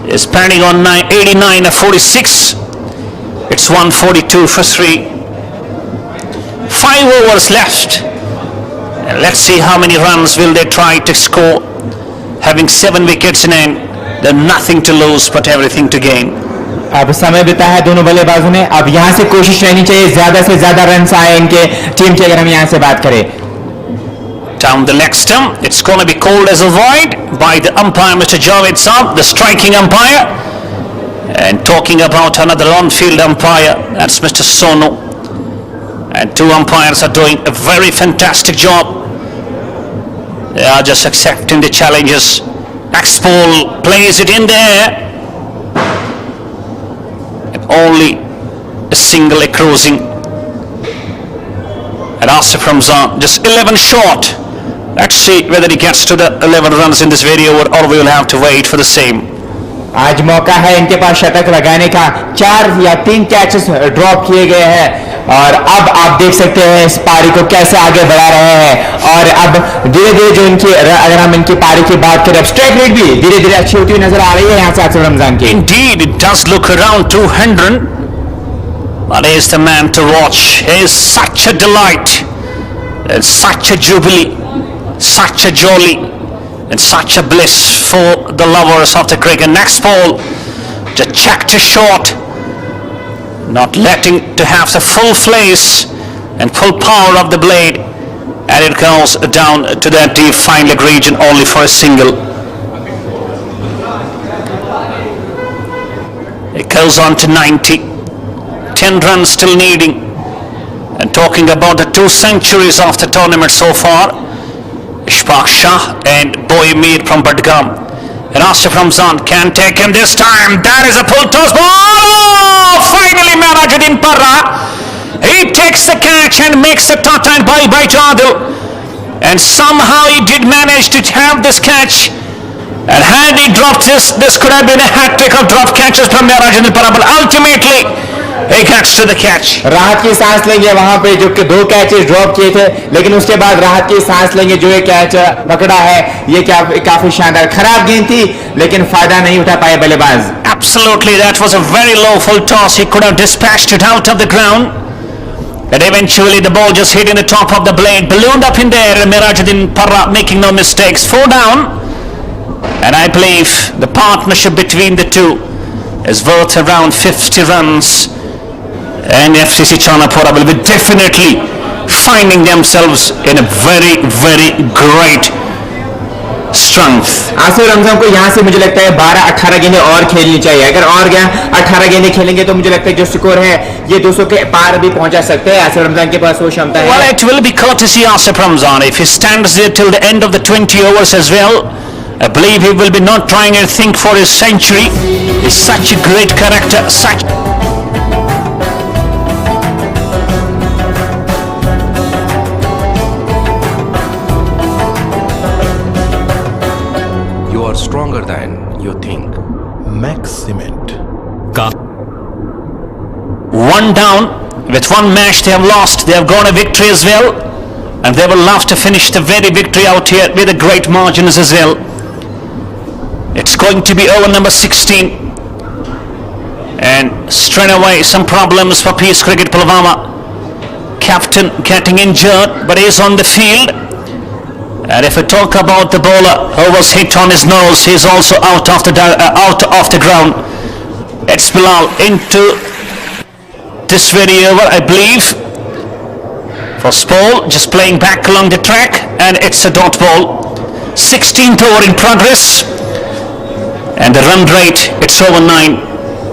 He's batting on 89 of 46. It's 142 for 3. 5 overs left. And let's see how many runs will they try to score. Having 7 wickets in hand, there's nothing to lose but everything to gain. अब समय बिता है दोनों बल्लेबाजों ने, अब यहाँ से कोशिश रहनी चाहिए ज्यादा से ज्यादा रन आए इनके टीम की। अगर हम यहाँ से बात करें, down the leg stump, it's going to be called as a void by the umpire, Mr. Javed Saab, the striking umpire. And talking about another on-field umpire, that's Mr. Sonu. And 2 umpires are doing a very fantastic job. They are just accepting the challenges. X-Pole plays it in there. And only a single cruising. And Asif Ramzan just 11 short. Let's see whether he gets to the 11 runs in this video or we will have to wait for the same. आज मौका है इनके पास शतक लगाने का। 4 या 3 catches drop किए गए हैं और अब आप देख सकते हैं इस पारी को कैसे आगे बढ़ा रहे हैं। और अब धीरे धीरे जो इनकी, अगर हम इनकी पारी की बात करें, स्ट्राइक रेट भी धीरे धीरे अच्छी होती हुई नजर आ रही है यहाँ से आसिफ रमजान की। Indeed, it does look around 200. But he is the man to watch. He is such a delight. It's such a jubilee. Such a jolly and such a bliss for the lovers of the cricket. Next ball, just checked a shot, not letting to have the full flace and full power of the blade, and it goes down to that deep fine leg region only for a single. It goes on to 90, 10 runs still needing, and talking about the 2 centuries of the tournament so far, Ishfaq Shah and Boy Mir from Badgam. And Asif Ramzan can take him this time. That is a full toss ball. Oh, finally Merajuddin Parra. He takes the catch and makes the TATA and bye to Adil. And somehow he did manage to have this catch. And had he dropped this could have been a hat-trick of drop catches from Merajuddin Parra. But ultimately, he gets to the catch. राहत की सांस लेंगे वहां पे, जो कि 2 catches drop किए थे, लेकिन उसके बाद राहत की सांस लेंगे। जो ये कैच पकड़ा है ये काफी शानदार, खराब गेंद थी लेकिन फायदा नहीं उठा पाए बल्लेबाज। Absolutely, that was a very low full toss. He could have dispatched it out of the ground. And eventually the ball just hit in the top of the blade, ballooned up in there, and Merajuddin Parra making no mistakes. 4 down. And I believe the partnership between the two is worth around 50 runs. And FCC Chanapora will be definitely finding themselves in a very, very great strength. Asif Ramzan को यहाँ से मुझे लगता है 12-18 गेंदें और खेलनी चाहिए। अगर और 18 गेंदें खेलेंगे तो मुझे लगता है जो स्कोर है ये 200 के पार भी पहुंचा सकते हैं। आसिफ रमजान के पास वो क्षमता है। Well, it will be courtesy Asif Ramzan if he stands there till the end of the 20 overs as well. I believe he will be not trying anything for his century. He's such a great character, such. Stronger than you think. Max Cement. 1 down. With 1 match they have lost. They have gone a victory as well. And they will love to finish the very victory out here with a great margins as well. It's going to be over number 16. And straight away some problems for Peace Cricket Pulwama. Captain getting injured, but he's on the field. And if we talk about the bowler who was hit on his nose, he's also out of the ground. It's Bilal into this very over, I believe. For Spall, just playing back along the track, and it's a dot ball. 16th over in progress, and the run rate, it's over 9.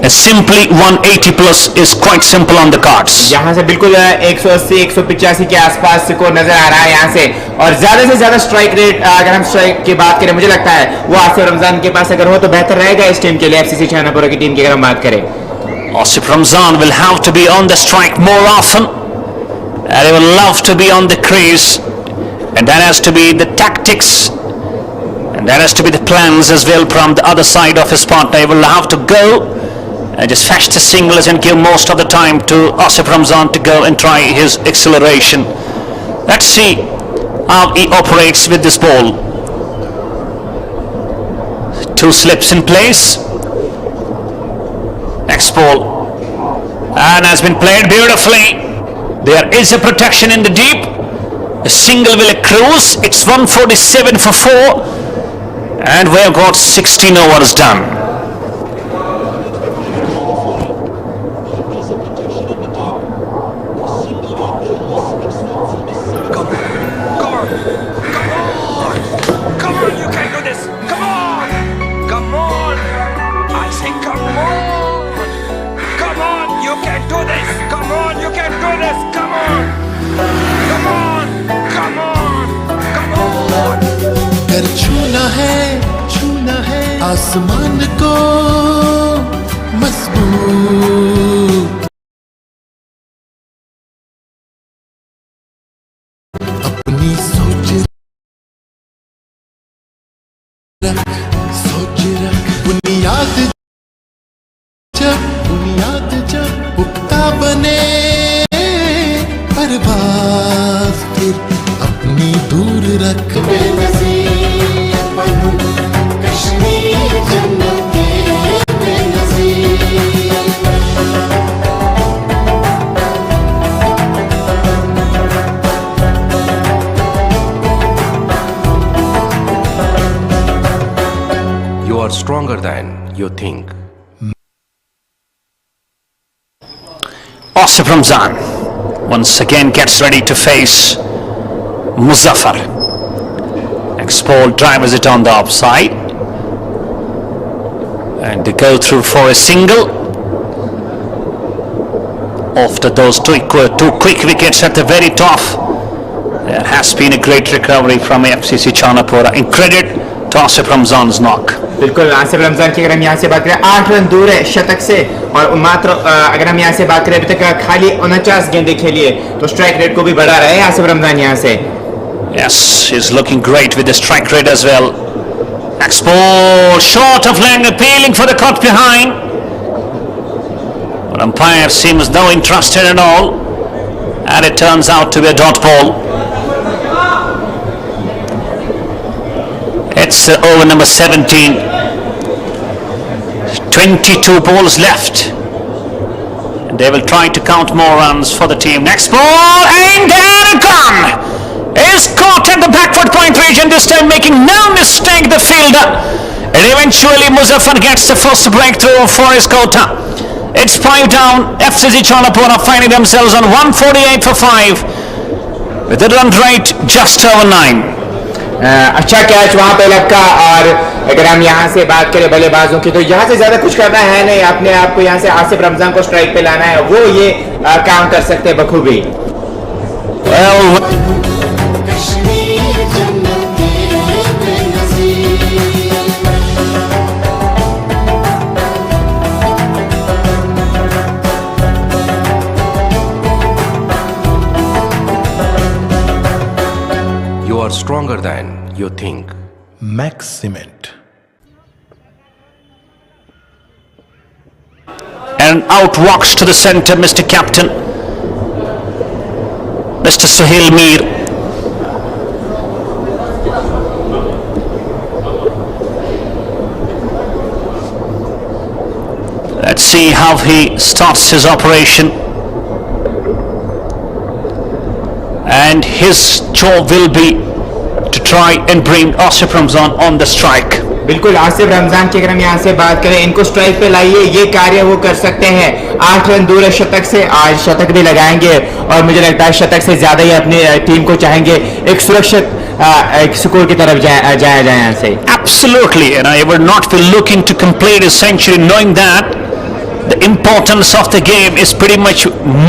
simply 180 plus is quite simple on the cards. यहाँ से बिल्कुल 180 185 के आसपास को नजर आ रहा है यहाँ से, और ज्यादा से ज्यादा स्ट्राइक रेट अगर हम स्ट्राइक की बात करें, मुझे लगता है वो आसिफ रमजान के पास अगर हो तो बेहतर रहेगा इस टीम के लिए, एफसीसी छानापुरा की टीम की अगर हम बात करें। Asif Ramzan will have to be on the strike more often, and he will love to be on the crease, and that has to be the tactics, and that has to be the plans as well from the other side of his partner. He will have to go and just fetch the singles and give most of the time to Asif Ramzan to go and try his acceleration. Let's see how he operates with this ball. Two slips in place. Next ball, and has been played beautifully. There is a protection in the deep. A single will cruise. It's 147 for 4, and we have got 16 overs done. आसमान को मजबूत अपनी सोच रख बुनियाद जब पुख्ता बने परवाज फिर अपनी दूर रख You are stronger than you think. Asif Ramzan once again gets ready to face Muzaffar. Next ball drives it on the offside, and they go through for a single. After those two quick wickets at the very top, there has been a great recovery from FCC Chanapora, in credit to Asif Ramzan's knock. बिल्कुल आसिफ रमजान की अगर हम यहाँ से बात करें 8 run दूर है शतक से, और मात्र अगर हम यहाँ से बात करें अभी तक खाली 49 गेंदें खेली है, तो स्ट्राइक रेट को भी बढ़ा रहे हैं आसिफ रमजान यहाँ से। Yes, he's looking great with the strike rate as well. Next ball, short of length, appealing for the cut behind. But umpire seems no interested at all, and it turns out to be a dot ball. It's over number 17. 22 balls left, and they will try to count more runs for the team. Next ball, and there it gone. Is caught at the backward point region, this time making no mistake the fielder, and eventually Muzaffar gets the first breakthrough for his quota. It's 5 down. FCC Chanapora finding themselves on 148 for 5 with a run rate just over 9. अच्छा catch वहां पे लगा, और अगर हम यहाँ से बात करें बल्लेबाजों की तो यहाँ से ज्यादा कुछ करना है नहीं, अपने आप को यहाँ से आसिफ रमजान को स्ट्राइक पे लाना है, वो ये काम कर सकते हैं बखूबी। You are stronger than you think. Max Cement. And out walks to the center Mr. Captain, Mr. Suhail Mir. Let's see how he starts his operation. And his job will be to try and bring Asif Ramzan on the strike. बिल्कुल आसिफ रमजान की अगर हम यहाँ से बात करें, इनको strike पे लाइए, ये कार्य वो कर सकते हैं। 8 रन दूर है शतक से, आज शतक भी लगाएंगे, और मुझे लगता है शतक से ज्यादा ही अपनी टीम को चाहेंगे एक सुरक्षित स्कोर की तरफ जाया जाए यहाँ से। Absolutely, and I would not be looking to complete a century knowing that the importance of the game is pretty much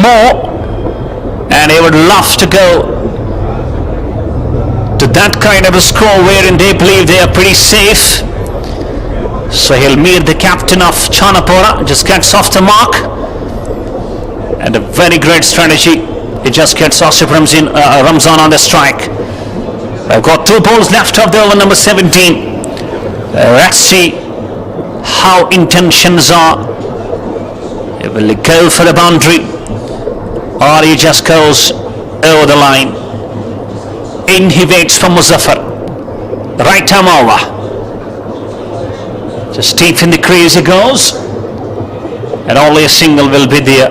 more, and they would love to go to that kind of a score wherein they believe they are pretty safe. So he'll meet the captain of Chanapora, just gets off the mark, and a very great strategy. He just gets Asif Ramzan on the strike. I've got 2 balls left of the over, number 17. Let's see how intentions are. Will he go for the boundary, or he just goes over the line? In he waits for Muzaffar. Right arm over. Just deep in the crease he goes, and only a single will be there.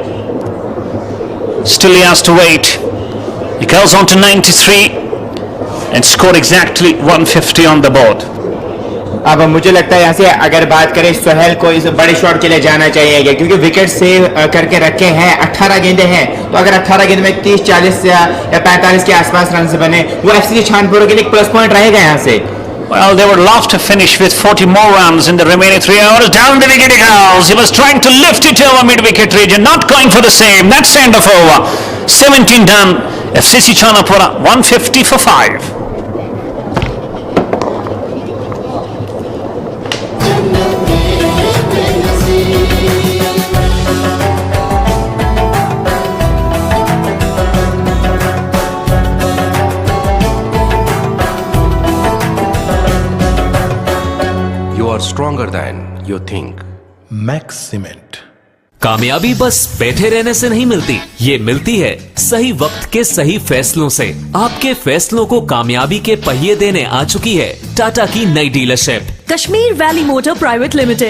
Still he has to wait. He goes on to 93 and scored exactly 150 on the board. अब मुझे लगता है यहाँ से अगर बात करें सोहेल को इस बड़े शॉट के लिए जाना चाहिए, क्योंकि विकेट सेव करके रखे हैं, 18 गेंदें हैं, तो अगर 18 गेंद में 30, 40 या 45 के आसपास रन बने, वो एफसीसी चानपुर के लिए प्लस पॉइंट रहेगा यहाँ से. Well, they would love to finish with 40 more runs in the remaining 3 overs. Down the wicket he goes. He was trying to lift it over mid-wicket region, not going for the same. That's end of over. 17 done. FCC Chanapora 150 for 5. Stronger than you think. Max Cement. कामयाबी बस बैठे रहने से नहीं मिलती, ये मिलती है सही वक्त के सही फैसलों से. आपके फैसलों को कामयाबी के पहिए देने आ चुकी है टाटा की नई dealership. Kashmir Valley Motor Pvt Ltd,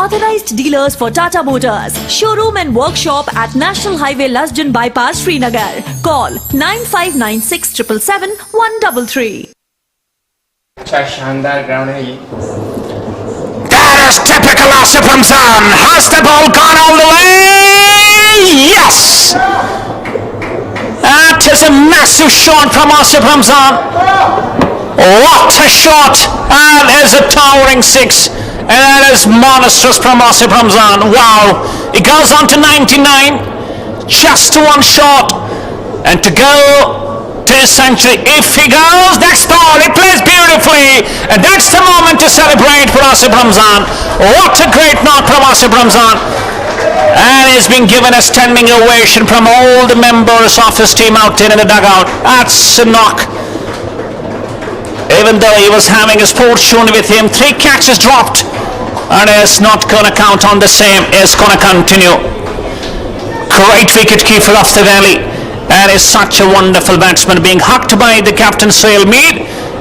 authorized dealers for Tata Motors, showroom and workshop at National Highway Lasjan Bypass, Srinagar. Call 9596 777 133. अच्छा शानदार ग्राउंड है ये. That is typical Asif Ramzan. Has the ball gone all the way? Yes! That is a massive shot from Asif Ramzan. What a shot! And there's a towering 6. And that is monstrous from Asif Ramzan. Wow! He goes on to 99. Just one shot. And to go to his century. If he goes, that's ball. He plays beautifully. And that's the moment to celebrate for Asif Ramzan. What a great knock from Asif Ramzan. And he's been given a standing ovation from all the members of his team out there in the dugout. That's a knock. Even though he was having his fortune with him, 3 catches dropped. And is not going to count on the same. Is going to continue. Great wicket keeper of the valley. And is such a wonderful batsman, being hugged by the captain Sohail Mir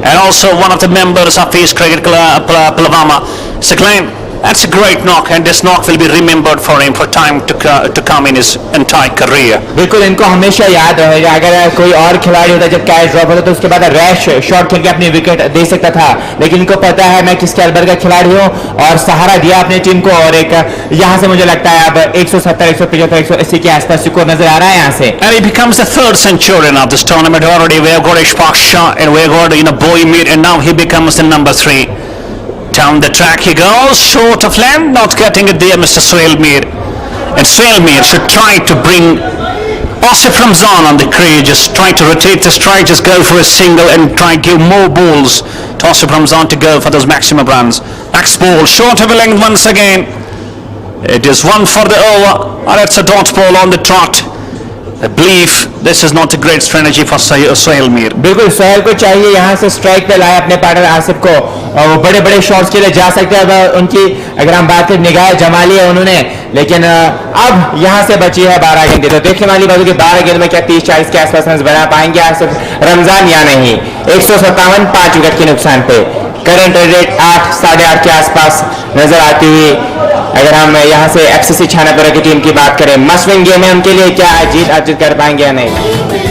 and also one of the members of his cricket club Pulwama. So Glenn, that's a great knock, and this knock will be remembered for him for time to come in his entire career. बिल्कुल इनको हमेशा याद रहेगा. अगर कोई और खिलाड़ी होता जब कैच ड्रॉप होता तो उसके बाद रैश शॉट खेल के अपनी विकेट दे सकता था, लेकिन इनको पता है मैं किस कैलिबर का खिलाड़ी हूँ और सहारा दिया अपने टीम को. और एक यहाँ से मुझे लगता है अब 170, 175, 180 के आसपास स्कोर नजर आ रहा है यहाँ से. And he becomes the 3rd centurion of this tournament already. We have got Ishfaq Shah and we have got Boy Mir, and now he becomes the number 3. Down the track he goes, short of length, not getting it there, Mr. Sohail Mir. And Sohail Mir should try to bring Asif Ramzan on the crease, just try to rotate the strike, just go for a single and try and give more balls to Asif Ramzan to go for those maximum runs. Next ball, short of a length once again. It is 1 for the over, and it's a dot ball on the trot. I believe this is not a great strategy for Sohail Mir. बिल्कुल सोहेल को चाहिए यहाँ से strike पे लाए अपने partner Asif को, और वो बड़े बड़े शॉट्स के लिए जा सकते हैं. उनकी अगर हम बात करें निगाह जमा ली है उन्होंने, लेकिन अब यहाँ से बची है 12 गेंदें. तो देखने वाली बात है कि 12 गेंद में क्या 30-40 के आसपास रन बना पाएंगे आसिफ रमजान या नहीं. 157 5 विकेट के नुकसान पे. करंट रेट 8, 8.5 के आसपास नजर आती हुई. अगर हम यहाँ से एफसीसी छानापुरा की टीम की बात करें, मस्ट विन गेम है उनके लिए, क्या जीत अर्जित कर पाएंगे या नहीं.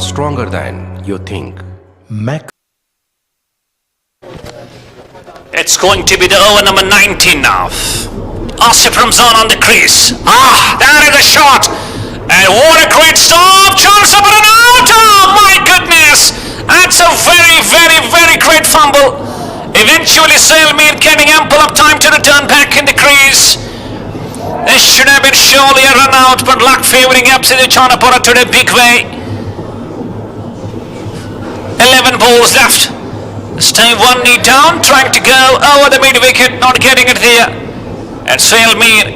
Stronger than you think. Max. It's going to be the over number 19 now. Asif Ramzan on the crease. That is a shot. And what a great stop. Chance up and out. Oh my goodness. That's a very, very, very great fumble. Eventually Sailmir getting ample of time to return back in the crease. This should have been surely a run out, but luck favoring FCC Chanapora today big way. 11 balls left. This time one knee down, trying to go over the mid wicket, not getting it there. And Sailmir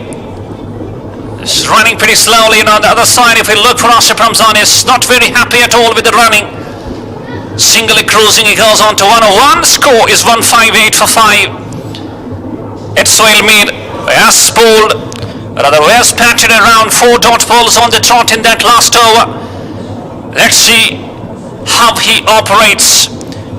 is running pretty slowly. And on the other side, if we look for Asif Ramzan, is not very happy at all with the running. Singly cruising, he goes on to 101. Score is 158 for 5. It's Sailmir, has bowled, rather has patted around 4 dot balls on the trot in that last over. Let's see how he operates.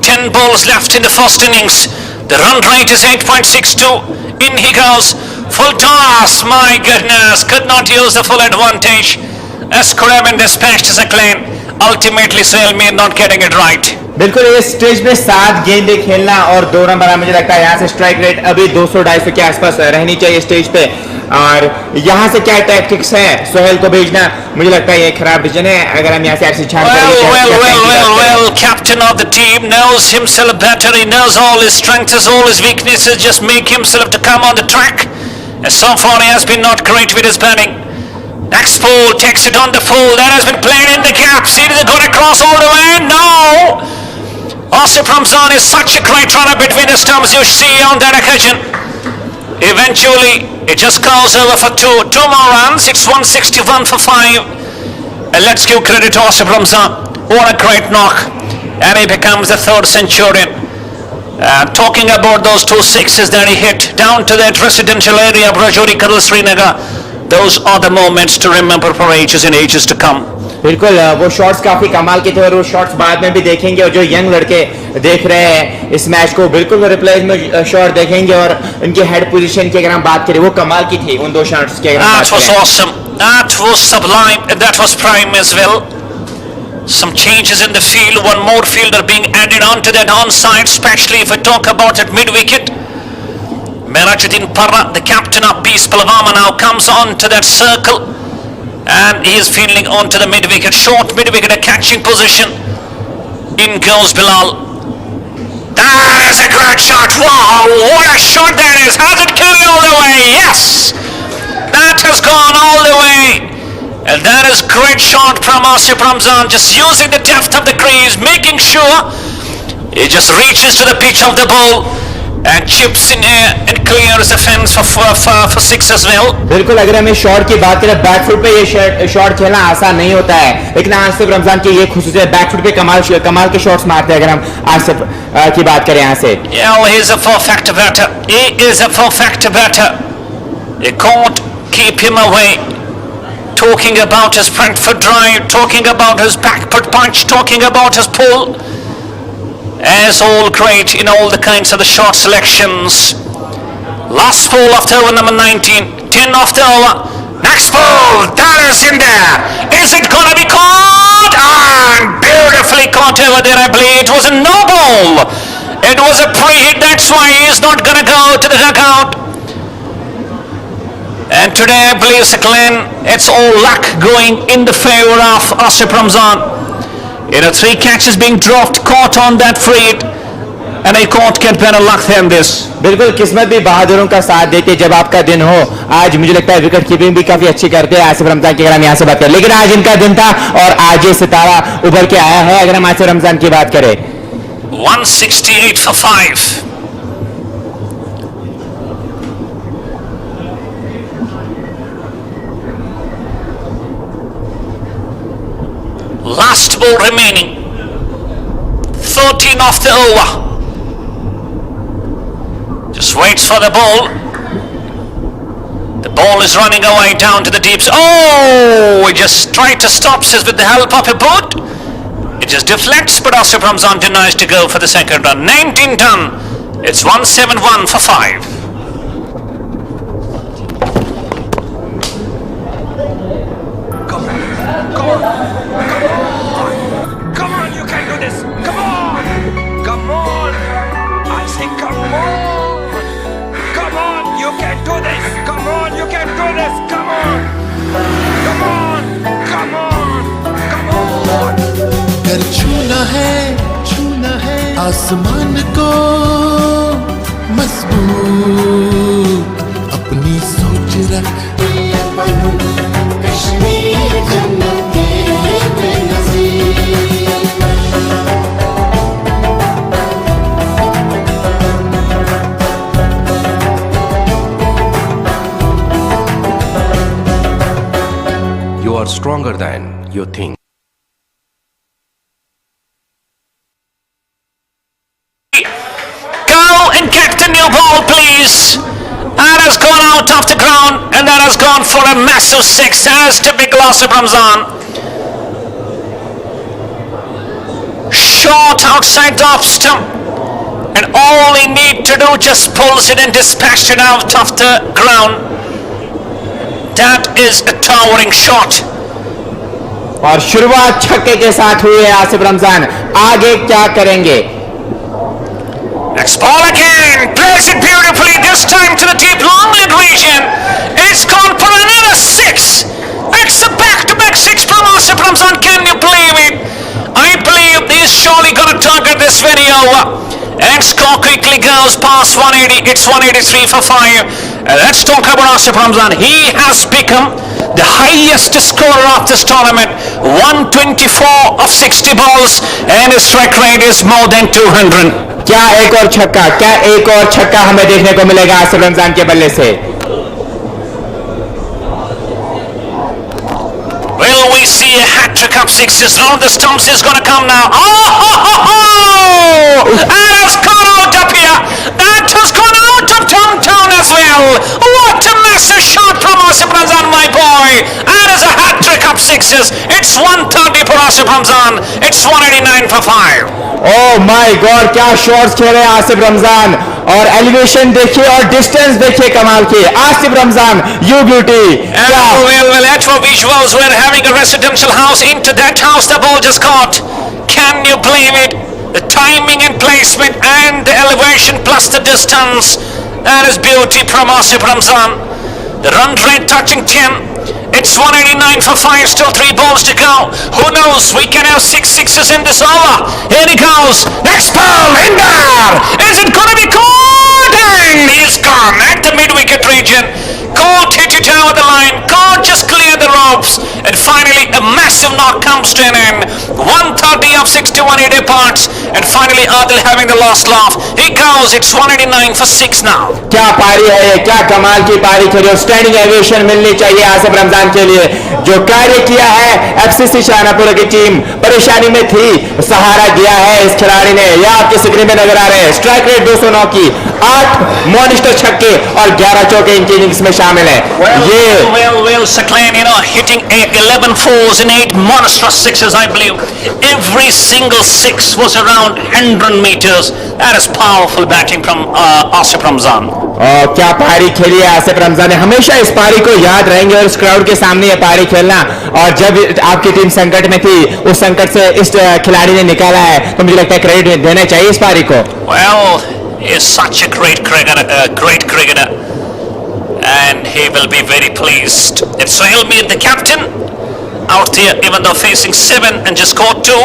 10 balls left in the first innings. The run rate is 8.62. In he goes. Full toss. My goodness. Could not use the full advantage. As Kuraman dispatched as a clean. Ultimately Sailmir not getting it right. बिल्कुल ये stage पे 7 गेंदें खेलना और 2 run बना, मुझे लगता है यहाँ से स्ट्राइक रेट अभी 200-250 के आसपास रहनी चाहिए स्टेज पे। और यहाँ से क्या टैक्टिक्स है सोहेल को भेजना, मुझे लगता है ये खराब डिसीजन है। अगर हम यहाँ से ऐसी छान well, captain of the team knows himself better. He knows all his strengths, all his weaknesses. Just make himself to come on the track. And so far he has been not great with his batting. Next ball takes it on the full. That has been played in the gap. See, is it going to cross all the way? No. Asif Ramzan is such a great runner between the stumps, you see on that occasion. Eventually, it just goes over for 2 more runs. It's 161 for 5. And let's give credit to Asif Ramzan. What a great knock. And he becomes the 3rd centurion. Talking about those 2 sixes that he hit down to that residential area of Rajouri Kadal, Srinagar. Those are the moments to remember for ages and ages to come. बिल्कुल वो shots काफी कमाल के थे और वो shots बाद में भी देखेंगे। और जो यंग लड़के देख रहे हैं इस मैच को, बिल्कुल रिप्लेस में शॉट देखेंगे और उनकी हेड पोजीशन की अगर हम बात करें वो कमाल की थी उन 2 शॉट्स के। That was awesome. That was sublime. And that was prime as well. Some changes in the field. One more fielder being added on to that onside, especially if we talk about that mid wicket. Merajuddin Parra, the captain of Beast Pulwama, now comes on to that circle. And he is fielding onto the mid wicket, short mid wicket, a catching position. In goes Bilal. That is a great shot. Wow, what a shot that is. Has it carried all the way? Yes, that has gone all the way. And that is great shot from Asif Ramzan, just using the depth of the crease, making sure he just reaches to the pitch of the ball and chips in air and clears the fence for 6 as well. बिल्कुल अगर हमें shot की बात करें, back foot पे ये shot खेलना आसान नहीं होता है, लेकिन आसिफ रमजान की ये खुसूसियत बैकफुट पे कमाल के शॉट्स मारते हैं। अगर हम आसिफ की बात करें यहाँ से, yeah, he is a 4-factor batter. He is a 4-factor batter. You can't keep him away. Talking about his front foot drive, talking about his back foot punch, talking about his pull. As all great in all the kinds of the short selections. Last ball of the over number 19, 10 off the over. Next ball, that is in there. Is it going to be caught? And beautifully caught over there, I believe. It was a no ball. It was a pre-hit, that's why he is not going to go to the dugout. And today, I believe, Saklan, it's all luck going in the favor of Asif Ramzan. 3 catches being dropped, caught on that free hit, and I can't get better luck than this. बिल्कुल किस्मत भी बहादुरों का साथ देते जब आपका दिन हो। आज मुझे लगता है विकेट कीपिंग भी काफी अच्छी करते हैं आसिफ रमजान की, अगर हम यहाँ से बात करें। लेकिन आज इनका दिन था और आज ये सितारा उभर के आया है। अगर हम आसिफ रमजान की बात करें, 168 for 5. Last ball remaining. 13 off the over. Just waits for the ball. The ball is running away down to the deeps. Oh, he just tried to stop this with the help of a boot. It just deflects, but Asif Ramzan denies to go for the second run. 19 done. It's 171 for 5. Come on, you can do this. Come on. say, come on. Come on, you can do this. Come on, you can do this. Come on. Come on. Come on. Come on. कर छूना है आसमान को मजबूत अपनी सोच रख कश्मीर जन्नत में नज़ीर You are stronger than you think. Go and get the new ball, please. That has gone out of the ground and that has gone for a massive six. As typical Asif Ramzan. Short outside the off stump. And all he need to do just pulls it and dispatched it out of the ground. That is a towering shot. और शुरुआत छक्के के साथ हुई है आसिफ रमजान. आगे क्या करेंगे? Next ball again, plays it beautifully, this time to the deep long mid region. It's gone for another six. It's a back-to-back six from Asif Ramzan. Can you believe it? I believe he's surely going to target this very over. And score quickly goes past 180. It's 183 for 5. Let's talk about Asif Ramzan. He has become the highest scorer of this tournament. 124 of 60 balls and his strike rate is more than 200. क्या एक और छक्का हमें देखने को मिलेगा आसिफ रमजान के बल्ले से? Will we see a hat-trick of sixes? Round the stumps is going to come now. Oh! That has gone out up here. That has gone out of downtown as well. What a massive shot from Asif Ramzan, my boy. That is a hat-trick of sixes. It's 130 for Asif Ramzan. It's 189 for 5. Oh my God, क्या shots खेल रहे हैं आसिफ रमजान. और elevation देखिए और distance देखिए कमाल की. Asif Ramzan, you beauty. Well, at for visuals, we're having a residential house. Into that house the ball just caught. Can you believe it? The timing and placement and the elevation plus the distance. That is beauty from Asif Ramzan. The run rate touching 10. It's 189 for 5, still 3 balls to go. Who knows, we can have 6 sixes in this over. Here he goes, next ball, in there! Is it going to be caught? And he's gone at the mid-wicket region. Caught, hit it over the line, caught, just clear the ropes. And finally, a massive knock comes to an end. 130 of 61 he departs. And finally, Adil having the last laugh. He goes, it's 189 for 6 now. क्या पारी है ये, क्या कमाल की पारी खेली. Standing aviation मिलनी चाहिए आसिफ रमजान के लिए. जो कार्य किया है एफसीसी शानापुरा की टीम परेशानी में थी, सहारा दिया है इस खिलाड़ी ने. यह आपके स्क्रीन में नजर आ रहे हैं. स्ट्राइक रेट 209 की, 8 मॉनिस्टर छक्के और 11 चौके इनकी इनिंग्स में शामिल है. Well, Saklan, hitting 11 fours and 8 monstrous sixes, I believe. Every single six was around 100 meters. That is powerful batting from Asif Ramzan. क्या पारी खेली है आसिफ रमजान ने. हमेशा इस पारी को याद रहेंगे और इस क्राउड के सामने ये पारी खेलना. और जब आपकी टीम संकट में थी, उस संकट से इस खिलाड़ी ने निकाला है, तो मुझे लगता है क्रेडिट देना चाहिए इस पारी को. Well, he is such a great cricketer, and he will be very pleased. It's Aalimi, the captain, out there, even though facing 7 and just scored 2.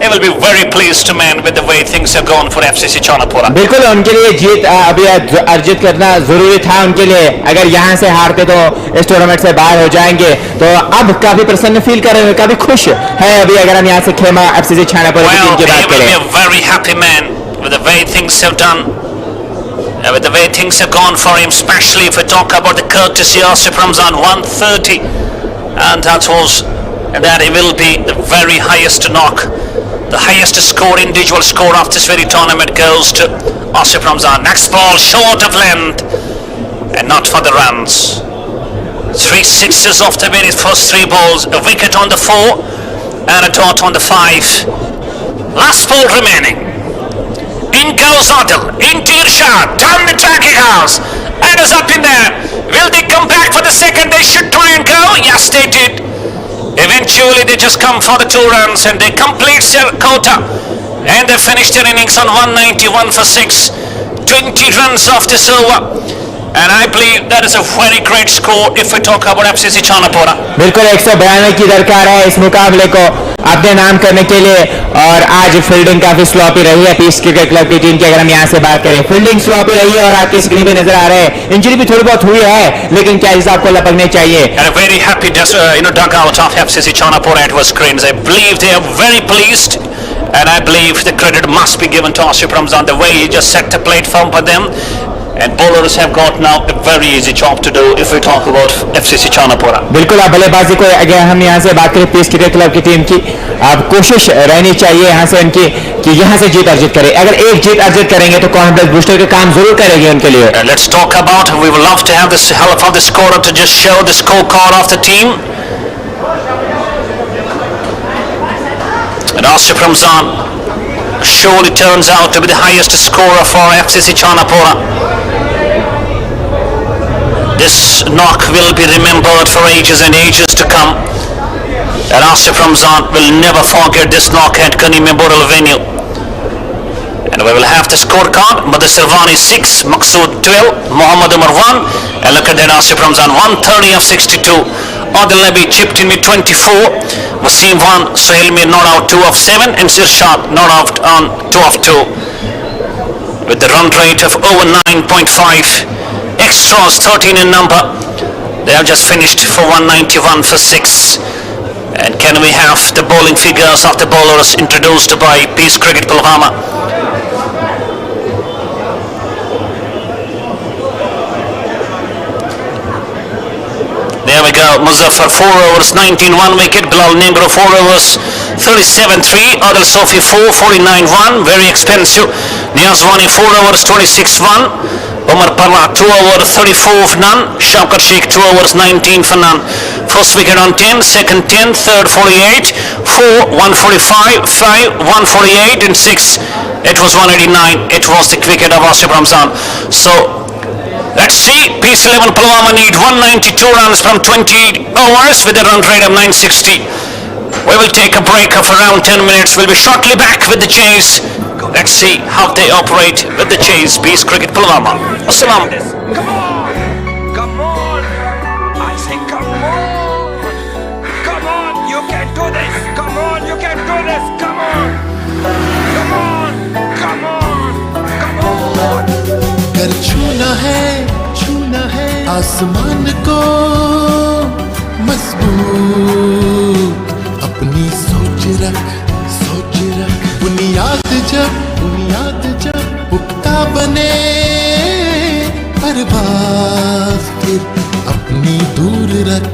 He will be very pleased to man with the way things have gone for FCC Chanapora. बिल्कुल उनके लिए जीत अभी अर्जित करना जरूरी था उनके लिए. अगर यहाँ से हारते तो इस टूर्नामेंट से बाहर हो जाएंगे. तो अब काफी प्रसन्न फील कर रहे हैं, काफी खुश है अभी. अगर हम यहाँ से खेमा FCC Chanapora की टीम की बात करें, he will be a very happy man with the way things have done, with the way things have gone for him. Especially if we talk about the courtesy of Asif Ramzan, 130, and that he will be the very highest knock. The highest score, individual score of this very tournament goes to Asif Ramzan. Next ball, short of length, and not for the runs. 3 sixes off the very first 3 balls, a wicket on the 4, and a dot on the 5. Last ball remaining. In goes Adil, into Irshad, down the track he goes, and is up in there. Will they come back for the second? They should try and go. Yes, they did. Eventually they just come for the 2 runs and they complete their quota. And they finished their innings on 191 for 6. 20 runs off this over. And I believe that is a very great score if we talk about FCC Chanapora. बिल्कुल 192 की दरकार है इस मुकाबले को अपने नाम करने के लिए। और आज फील्डिंग काफी स्लॉपी रही है पीस क्रिकेट क्लब की टीम की। अगर हम यहाँ से बात करें, फील्डिंग स्लॉपी रही है और आपकी स्क्रीन पे नजर आ रहे हैं इंजरी भी थोड़ी बहुत हुई है, लेकिन कैचेस आपको लपकने चाहिए। And a very happy dugout of FCC Chanapora. It was screens. I believe they are very pleased. And I believe the credit must be given to Asif Ramzan, the way he just set the platform for them. And bowlers have got now a very easy job to do if we talk about FCC Chanapora. बिल्कुल, आप बल्लेबाजी को अगर हम यहाँ से बात करें पीस क्रिकेट क्लब की टीम की, आप कोशिश रहनी चाहिए यहाँ से उनकी कि यहाँ से जीत अर्जित करें। अगर एक जीत अर्जित करेंगे तो कॉन्फिडेंस बूस्टर का काम जरूर करेगी उनके लिए। Let's talk about, we would love to have this help of the scorer to just show the scorecard of the team. And Asif Ramzan surely turns out to be the highest scorer for FCC Chanapora. This knock will be remembered for ages and ages to come. And Asif Ramzan will never forget this knock at Ghani Memorial Venue. And we will have the scorecard. Madhu Sirvani 6, Maqsood 12, Muhammad Umar 1. And look at that, Asif Ramzan 130 of 62. Adil Nabi chipped in with 24. Wasim 1, Sohail Mir not out 2 of 7. And Sirshad not out on 2 of 2. With the run rate of over 9.5. Extras 13 in number. They have just finished for 191 for 6. And can we have the bowling figures of the bowlers introduced by Peace Cricket Pulwama? There we go. Muzaffar 4 overs, 19 1 wicket. Bilal Negro 4 overs, 37 3. Adil Sofi 4, 49 1. Very expensive. Niazwani 4 overs, 26 1. Umar Parwa 2 overs, 34 for none. Shaukar Sheikh 2 overs, 19 for none. First wicket on 10, second 10, third 48, 4, 145, 5, 148 and 6. It was 189. It was the wicket of Asif Ramzan. So let's see. Peace 11 Pulwama need 192 runs from 20 overs with a run rate of 960. We will take a break of around 10 minutes. We'll be shortly back with the chase. Let's see how they operate with the chase. Peace Cricket Pulwama. Assalam. Come on! Come on! I say come on! Come on! You can do this! Come on! You can do this! Come on! Come on! Come on! Come on! कर छूना है आसमान को मजबूत अपनी सोच रख बुनियाद जब पुख्ता बने परवाज़ फिर अपनी दूर रख